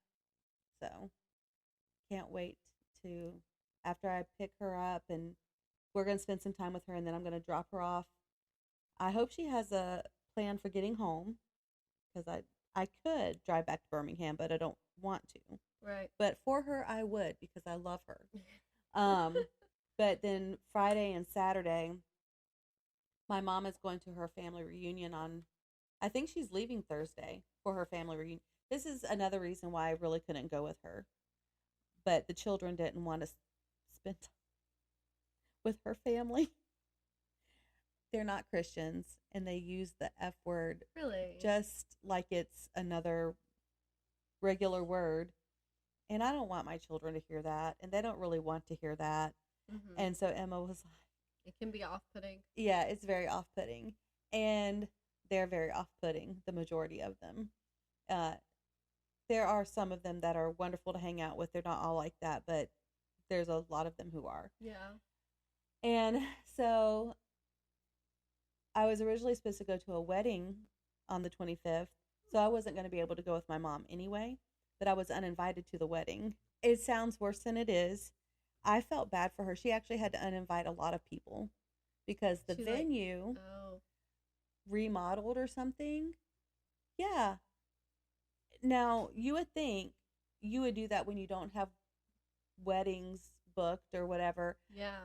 So can't wait to, after I pick her up, and we're going to spend some time with her, and then I'm going to drop her off. I hope she has a plan for getting home, because I could drive back to Birmingham, but I don't want to. Right. But for her, I would, because I love her. But then Friday and Saturday, my mom is going to her family reunion I think she's leaving Thursday for her family reunion. This is another reason why I really couldn't go with her. But the children didn't want to spend time with her family. They're not Christians, and they use the F word. Really? Just like it's another regular word. And I don't want my children to hear that, and they don't really want to hear that. Mm-hmm. And so Emma was like, it can be off-putting. Yeah, it's very off-putting. And they're very off-putting, the majority of them. There are some of them that are wonderful to hang out with. They're not all like that, but there's a lot of them who are. Yeah. And so I was originally supposed to go to a wedding on the 25th, so I wasn't going to be able to go with my mom anyway, but I was uninvited to the wedding. It sounds worse than it is. I felt bad for her. She actually had to uninvite a lot of people because the venue remodeled or something. Yeah. Now, you would think you would do that when you don't have weddings booked or whatever. Yeah.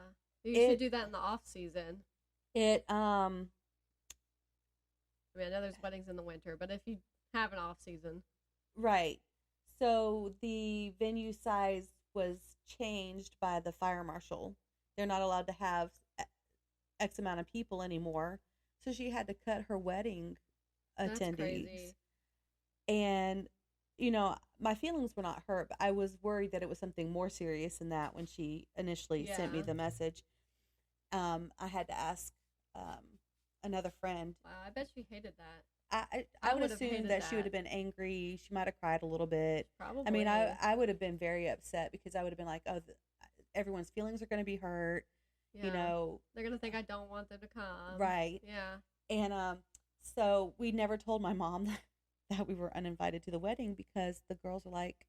You should do that in the off season. I mean, I know there's weddings in the winter, but if you have an off season. Right. So the venue size was changed by the fire marshal. They're not allowed to have X amount of people anymore. So she had to cut her wedding attendees. That's crazy. And, my feelings were not hurt, but I was worried that it was something more serious than that when she initially sent me the message. I had to ask another friend. Wow, I bet she hated that. I would assume that she would have been angry. She might have cried a little bit. Probably. I mean, I would have been very upset because I would have been like, oh, everyone's feelings are going to be hurt. Yeah. They're going to think I don't want them to come. Right. Yeah. And so we never told my mom that we were uninvited to the wedding because the girls were like,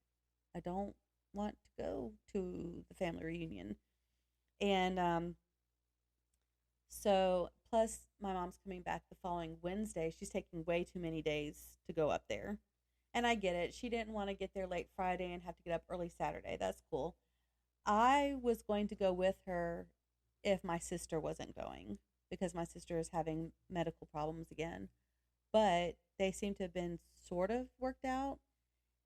I don't want to go to the family reunion. And so plus my mom's coming back the following Wednesday. She's taking way too many days to go up there. And I get it. She didn't want to get there late Friday and have to get up early Saturday. That's cool. I was going to go with her if my sister wasn't going because my sister is having medical problems again. But they seem to have been sort of worked out,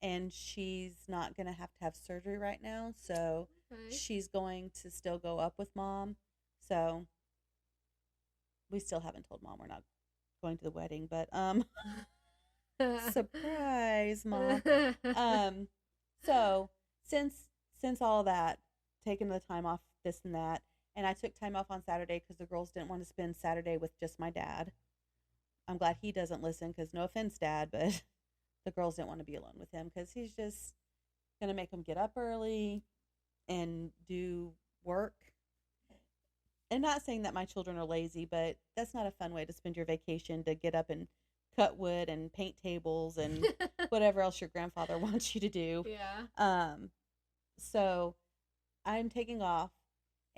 and she's not going to have surgery right now. So she's going to still go up with Mom. So we still haven't told Mom we're not going to the wedding, but surprise, Mom. So since all that, taking the time off, this and that, and I took time off on Saturday because the girls didn't want to spend Saturday with just my dad. I'm glad he doesn't listen because no offense, Dad, but the girls didn't want to be alone with him because he's just going to make them get up early and do work. And not saying that my children are lazy, but that's not a fun way to spend your vacation, to get up and cut wood and paint tables and whatever else your grandfather wants you to do. Yeah. So I'm taking off,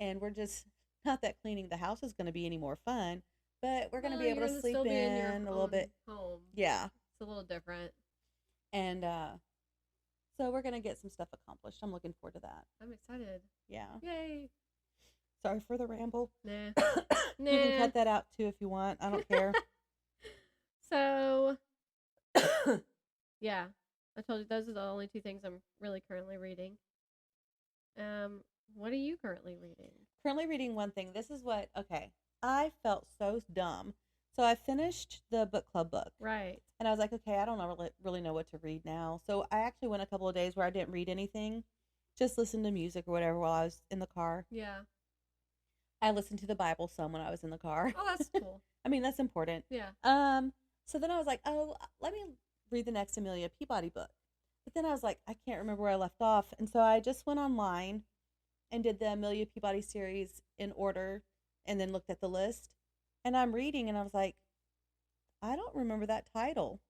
and we're just, not that cleaning the house is going to be any more fun, but we're going to be able to sleep in a little bit. Home. Yeah. It's a little different. And so we're going to get some stuff accomplished. I'm looking forward to that. I'm excited. Yeah. Yay. Sorry for the ramble. Nah. You can cut that out too if you want. I don't care. So, yeah. I told you those are the only two things I'm really currently reading. What are you currently reading? Currently reading one thing. This is what, okay. I felt so dumb. So I finished the book club book. Right. And I was like, okay, I don't really know what to read now. So I actually went a couple of days where I didn't read anything. Just listened to music or whatever while I was in the car. Yeah. I listened to the Bible some when I was in the car. Oh, that's cool. I mean, that's important. Yeah. So then I was like, oh, let me read the next Amelia Peabody book. But then I was like, I can't remember where I left off. And so I just went online and did the Amelia Peabody series in order and then looked at the list. And I'm reading and I was like, I don't remember that title.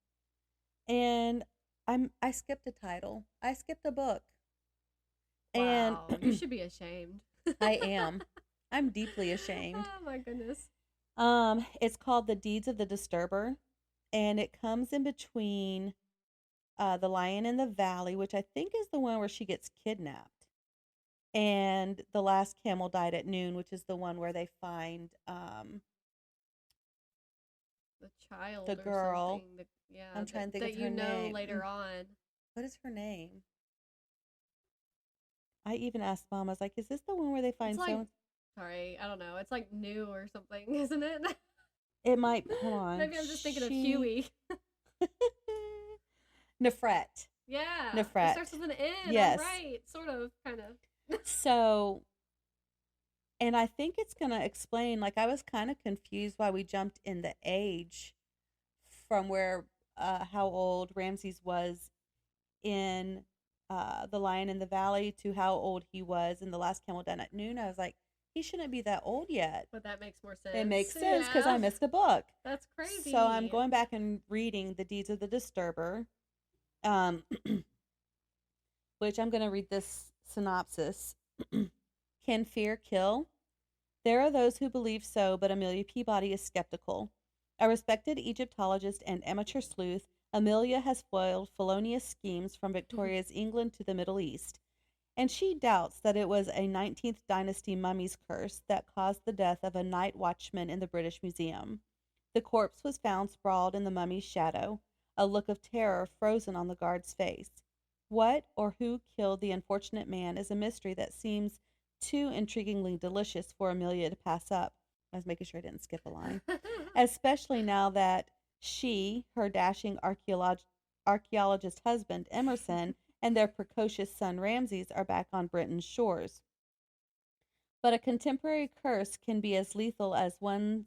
And I skipped a title. I skipped a book. Wow. And you should be ashamed. I am. I'm deeply ashamed. Oh my goodness. It's called The Deeds of the Disturber, and it comes in between The Lion in the Valley, which I think is the one where she gets kidnapped, and The Last Camel Died at Noon, which is the one where they find the child, the girl. or something. Yeah, I'm trying to think that of her you know name. later on. What is her name? I even asked Mom. I was like, "Is this the one where they find someone?" Sorry, I don't know. It's like New or something, isn't it? It might. Hold on. Maybe I'm just thinking of Huey. Nefret. Yeah. Nefret. It starts with an N. Yes. Right. Sort of. Kind of. So, and I think it's going to explain, like, I was kind of confused why we jumped in the age from where, how old Ramses was in The Lion in the Valley to how old he was in The Last Camel Died at Noon. I was like, he shouldn't be that old yet. But that makes more sense. It makes sense because I missed a book. That's crazy. So I'm going back and reading The Deeds of the Disturber, which I'm going to read this synopsis. Can fear kill? There are those who believe so, but Amelia Peabody is skeptical. A respected Egyptologist and amateur sleuth, Amelia has foiled felonious schemes from Victoria's England to the Middle East, and she doubts that it was a 19th dynasty mummy's curse that caused the death of a night watchman in the British Museum. The corpse was found sprawled in the mummy's shadow, a look of terror frozen on the guard's face. What or who killed the unfortunate man is a mystery that seems too intriguingly delicious for Amelia to pass up. I was making sure I didn't skip a line. Especially now that she, her dashing archaeologist husband, Emerson, and their precocious son, Ramses, are back on Britain's shores. But a contemporary curse can be as lethal as one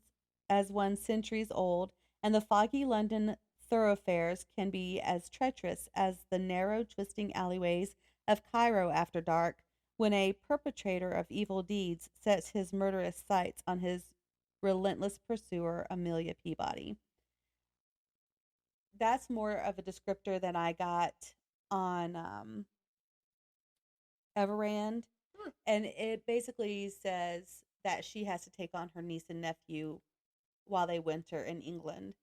centuries old, and the foggy London thoroughfares can be as treacherous as the narrow, twisting alleyways of Cairo after dark, when a perpetrator of evil deeds sets his murderous sights on his relentless pursuer, Amelia Peabody. That's more of a descriptor than I got on Everand. And it basically says that she has to take on her niece and nephew while they winter in England.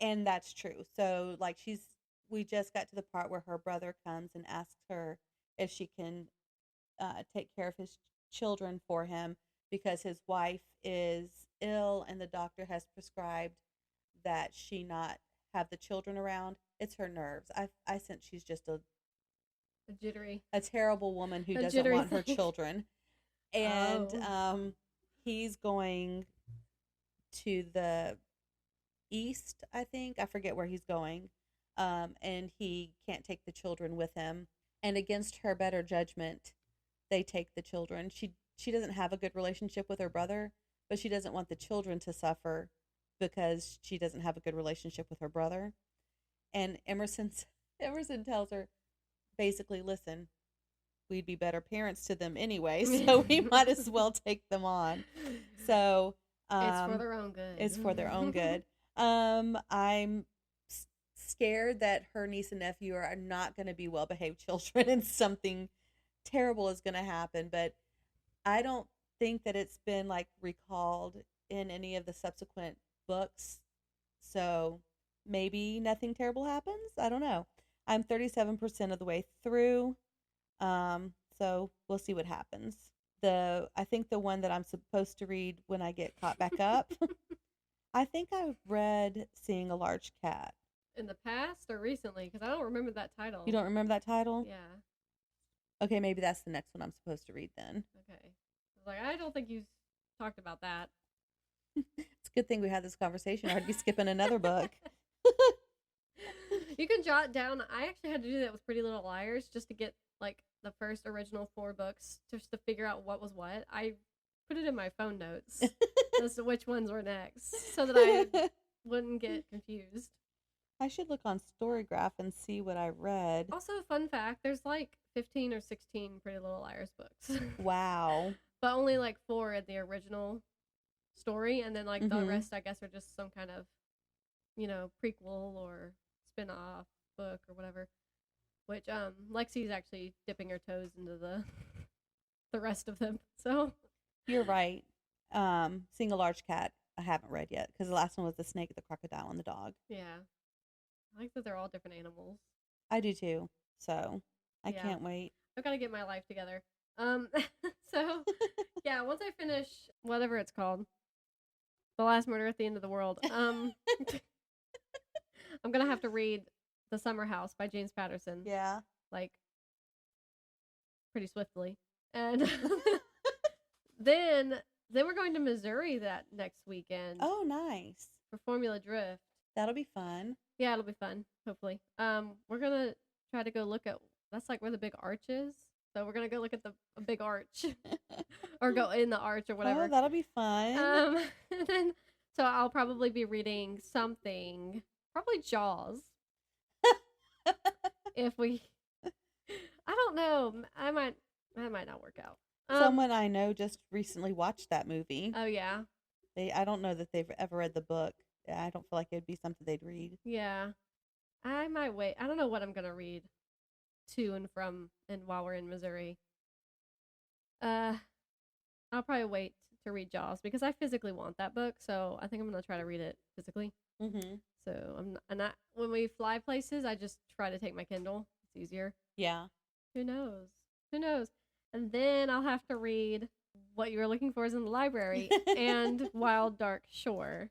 And that's true. So, like, she's we just got to the part where her brother comes and asks her if she can take care of his children for him because his wife is ill and the doctor has prescribed that she not have the children around. It's her nerves. I sense she's just a jittery, a terrible woman who a doesn't want thing. her children. And Oh. he's going to the east, I think. I forget where he's going. And he can't take the children with him. And against her better judgment, they take the children. She doesn't have a good relationship with her brother, but she doesn't want the children to suffer because she doesn't have a good relationship with her brother. And Emerson tells her, basically, listen, we'd be better parents to them anyway, so we might as well take them on. So it's for their own good. It's for their own good. I'm scared that her niece and nephew are not going to be well-behaved children and something terrible is going to happen, but I don't think that it's been like recalled in any of the subsequent books. So maybe nothing terrible happens. I don't know. I'm 37% of the way through. So we'll see what happens. I think the one that I'm supposed to read when I get caught back up, I think I read Seeing a Large Cat. In the past or recently? Because I don't remember that title. You don't remember that title? Yeah. Okay, maybe that's the next one I'm supposed to read then. Okay. I don't think you talked about that. It's a good thing we had this conversation. I'd be skipping another book. You can jot down. I actually had to do that with Pretty Little Liars just to get like the first original 4 books just to figure out what was what. I put it in my phone notes as to which ones were next so that I wouldn't get confused. I should look on Storygraph and see what I read. Also, fun fact, there's like 15 or 16 Pretty Little Liars books. Wow. But only like 4 in the original story, and then like the rest, I guess, are just some kind of, prequel or spin-off book or whatever. Which Lexi's actually dipping her toes into the rest of them. So you're right. Seeing a Large Cat, I haven't read yet because the last one was the snake, the crocodile, and the dog. Yeah, I like that they're all different animals. I do too. So I can't wait. I've got to get my life together. So yeah, once I finish whatever it's called, The Last Murder at the End of the World, I'm gonna have to read The Summer House by James Patterson. Yeah. Like pretty swiftly. And then we're going to Missouri that next weekend. Oh, nice. For Formula Drift. That'll be fun. Yeah, it'll be fun, hopefully. We're gonna try to go look at, that's like where the big arch is. So we're gonna go look at the big arch. Or go in the arch or whatever. Oh, that'll be fun. And then so I'll probably be reading something, probably Jaws. If we, I don't know. That might not work out. Someone I know just recently watched that movie. Oh yeah. I don't know that they've ever read the book. I don't feel like it'd be something they'd read. Yeah, I might wait. I don't know what I'm gonna read to and from and while we're in Missouri. I'll probably wait to read Jaws because I physically want that book. So I think I'm gonna try to read it physically. Mm-hmm. So I'm not when we fly places, I just try to take my Kindle. It's easier. Yeah. Who knows? And then I'll have to read What You Were Looking For Is in the Library and Wild Dark Shore.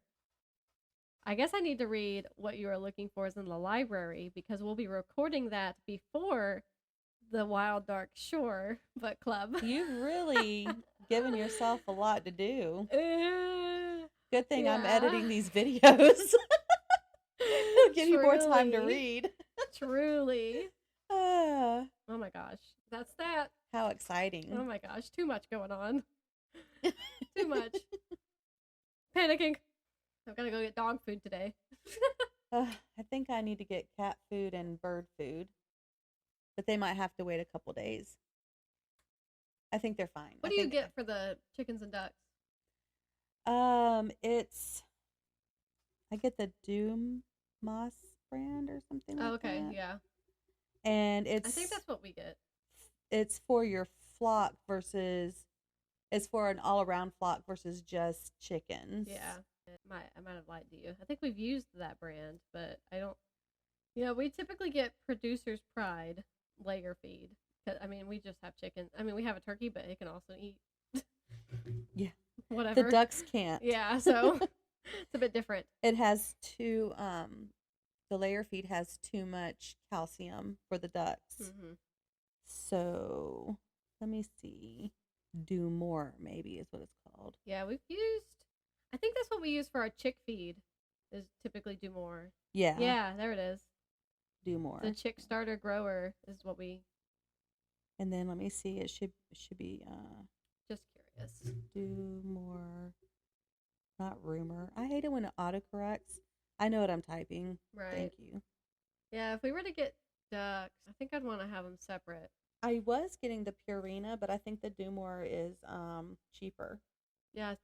I guess I need to read What You Are Looking For Is in the Library because we'll be recording that before the Wild Dark Shore book club. You've really given yourself a lot to do. Good thing I'm editing these videos. It'll give you more time to read. Truly. Oh my gosh. That's that. How exciting. Oh my gosh. Too much going on. Too much. Panicking. I've got to go get dog food today. I think I need to get cat food and bird food. But they might have to wait a couple days. I think they're fine. What do you get for the chickens and ducks? I get the Doom Moss brand or something like that. Okay, yeah. And I think that's what we get. It's for your flock it's for an all-around flock versus just chickens. Yeah. I might have lied to you. I think we've used that brand, but I don't Yeah, we typically get producer's pride layer feed. I mean, we just have chicken. I mean, we have a turkey, but it can also eat Yeah. whatever. The ducks can't. Yeah, so it's a bit different. It has too, the layer feed has too much calcium for the ducks. Mm-hmm. So, let me see. Do more, maybe, is what it's called. Yeah, I think that's what we use for our chick feed, is typically do more. Yeah. Yeah, there it is. Do more. The chick starter grower is what we... And then let me see. It should be, Just curious. do more. Not rumor. I hate it when it autocorrects. I know what I'm typing. Right. Thank you. Yeah, if we were to get ducks, I think I'd want to have them separate. I was getting the Purina, but I think the Do More is cheaper. Yeah.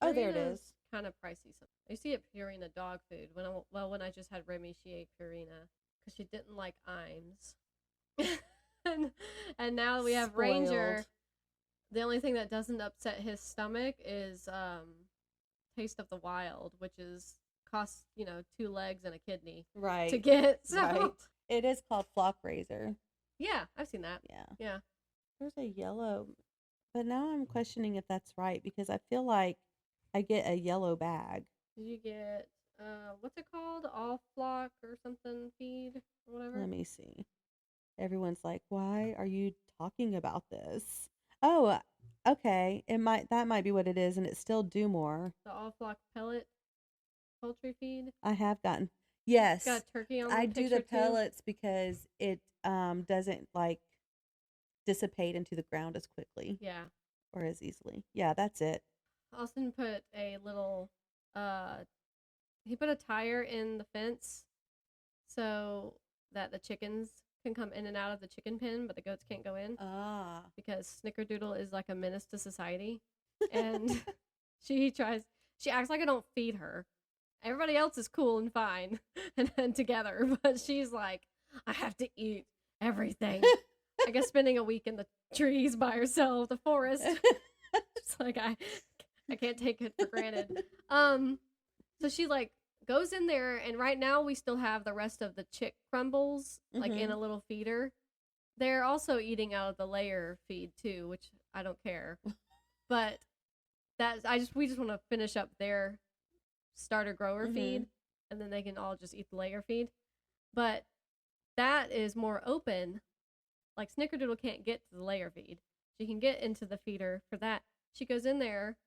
Oh, there it is. Kind of pricey. I see it Purina dog food. When I just had Remy, she ate Purina because she didn't like Iams. and now we have Spoiled. Ranger. The only thing that doesn't upset his stomach is Taste of the Wild, which costs 2 legs and a kidney Right. to get. So. Right. It is called Flock Razor. Yeah, I've seen that. Yeah. There's a yellow, but now I'm questioning if that's right because I feel like I get a yellow bag. Did you get what's it called? All Flock or something feed or whatever? Let me see. Everyone's like, "Why are you talking about this?" Oh, okay. That might be what it is, and it's still Do More. The All Flock pellet poultry feed. I have gotten. Yes. It's got turkey on the I do picture the pellets because it doesn't like dissipate into the ground as quickly. Yeah. Or as easily. Yeah, that's it. Austin put a little he put a tire in the fence so that the chickens can come in and out of the chicken pen, but the goats can't go in. Ah. Because Snickerdoodle is like a menace to society. And she acts like I don't feed her. Everybody else is cool and fine and together, but she's like, I have to eat everything. I guess spending a week in the trees by herself, the forest. It's like I can't take it for granted. So she like goes in there, and right now we still have the rest of the chick crumbles like in a little feeder. They're also eating out of the layer feed too, which I don't care. But we just want to finish up their starter grower feed, and then they can all just eat the layer feed. But that is more open. Like Snickerdoodle can't get to the layer feed. She can get into the feeder for that. She goes in there,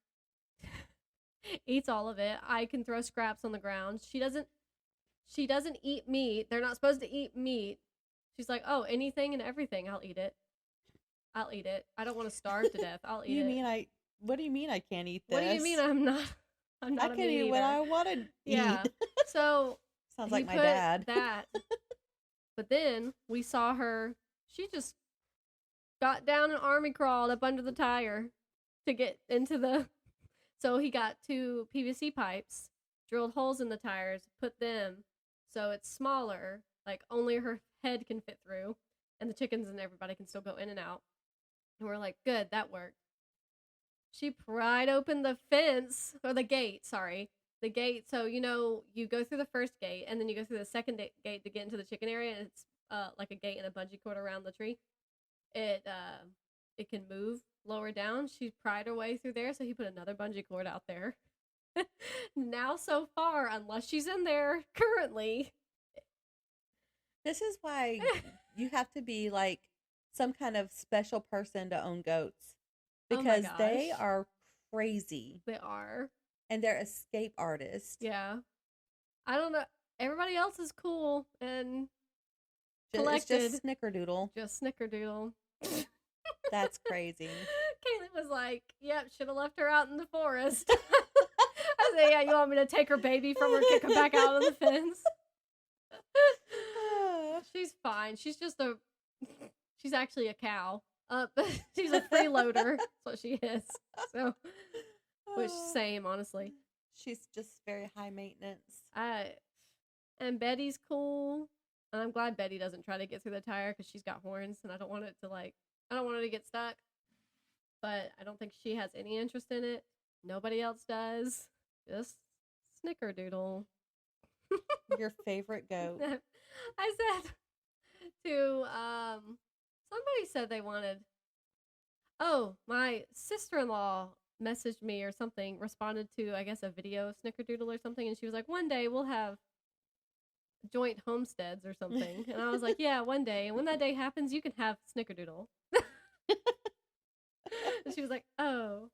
eats all of it. I can throw scraps on the ground. She doesn't eat meat. They're not supposed to eat meat. She's like, oh, anything and everything. I'll eat it. I don't want to starve to death. I'll eat it. What do you mean I can't eat this? What do you mean I'm not I can eat what I want to eat. So sounds like my dad. That. But then we saw her. She just got down and army crawled up under the tire to get into the. So he got 2 PVC pipes, drilled holes in the tires, put them so it's smaller, like only her head can fit through, and the chickens and everybody can still go in and out. And we're like, good, that worked. She pried open the fence, or the gate, sorry. The gate, so you go through the first gate, and then you go through the second gate to get into the chicken area, and it's like a gate and a bungee cord around the tree. It can move lower down. She pried her way through there, so he put another bungee cord out there. Now, so far, unless she's in there currently. This is why you have to be like some kind of special person to own goats. Because they are crazy. They are. And they're escape artists. Yeah. I don't know. Everybody else is cool and collected. It's just Snickerdoodle. Just Snickerdoodle. That's crazy. Caitlin was like, yep, should have left her out in the forest. I said, yeah, you want me to take her baby from her, kick her back out of the fence? She's fine. She's actually a cow. She's a freeloader. That's what she is. So, which same, honestly. She's just very high maintenance. And Betty's cool. And I'm glad Betty doesn't try to get through the tire because she's got horns, and I don't want her to get stuck. But I don't think she has any interest in it. Nobody else does. Just Snickerdoodle. Your favorite goat. I said to somebody said they wanted. Oh, my sister-in-law messaged me or something, responded to, I guess, a video of Snickerdoodle or something, and she was like, one day we'll have joint homesteads or something. And I was like, yeah, one day. And when that day happens, you can have Snickerdoodle. And she was like, oh.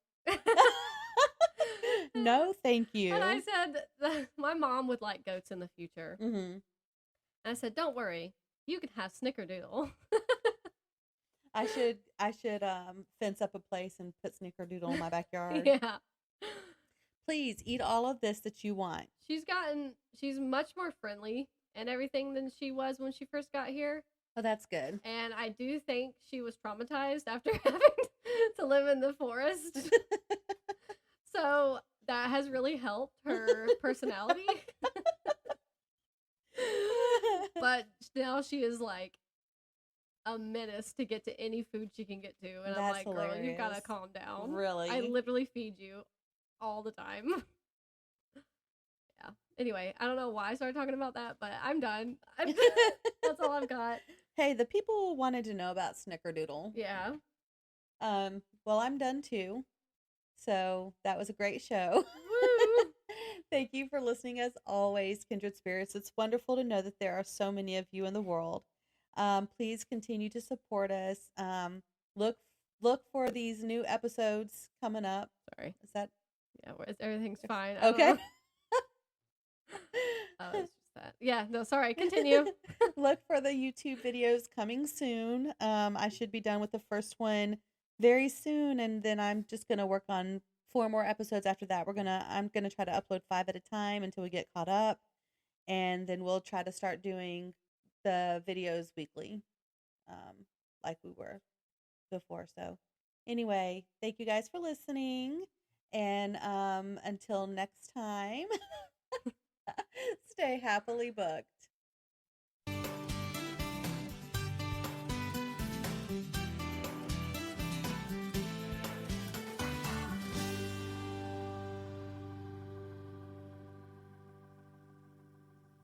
No, thank you. And I said, my mom would like goats in the future. Mm-hmm. And I said, don't worry, you can have Snickerdoodle. I should fence up a place and put Snickerdoodle in my backyard. Yeah. Please eat all of this that you want. She's much more friendly and everything than she was when she first got here. Oh, that's good. And I do think she was traumatized after having to live in the forest. So that has really helped her personality. But now she is like a menace to get to any food she can get to. And That's I'm like, hilarious. girl, you gotta calm down. Really? I literally feed you all the time. Yeah. Anyway, I don't know why I started talking about that, but I'm done. That's all I've got. Hey, the people wanted to know about Snickerdoodle. Yeah. Well, I'm done too. So that was a great show. Woo! Thank you for listening as always, Kindred Spirits. It's wonderful to know that there are so many of you in the world. Please continue to support us. Look for these new episodes coming up. Sorry. Is that? Yeah, everything's fine. Okay. Oh, it's just that. Yeah, no, sorry. Continue. Look for the YouTube videos coming soon. I should be done with the first one very soon, and then I'm just gonna work on 4 more episodes after that. I'm gonna try to upload 5 at a time until we get caught up, and then we'll try to start doing the videos weekly, like we were before. So anyway, thank you guys for listening, and until next time, stay happily booked.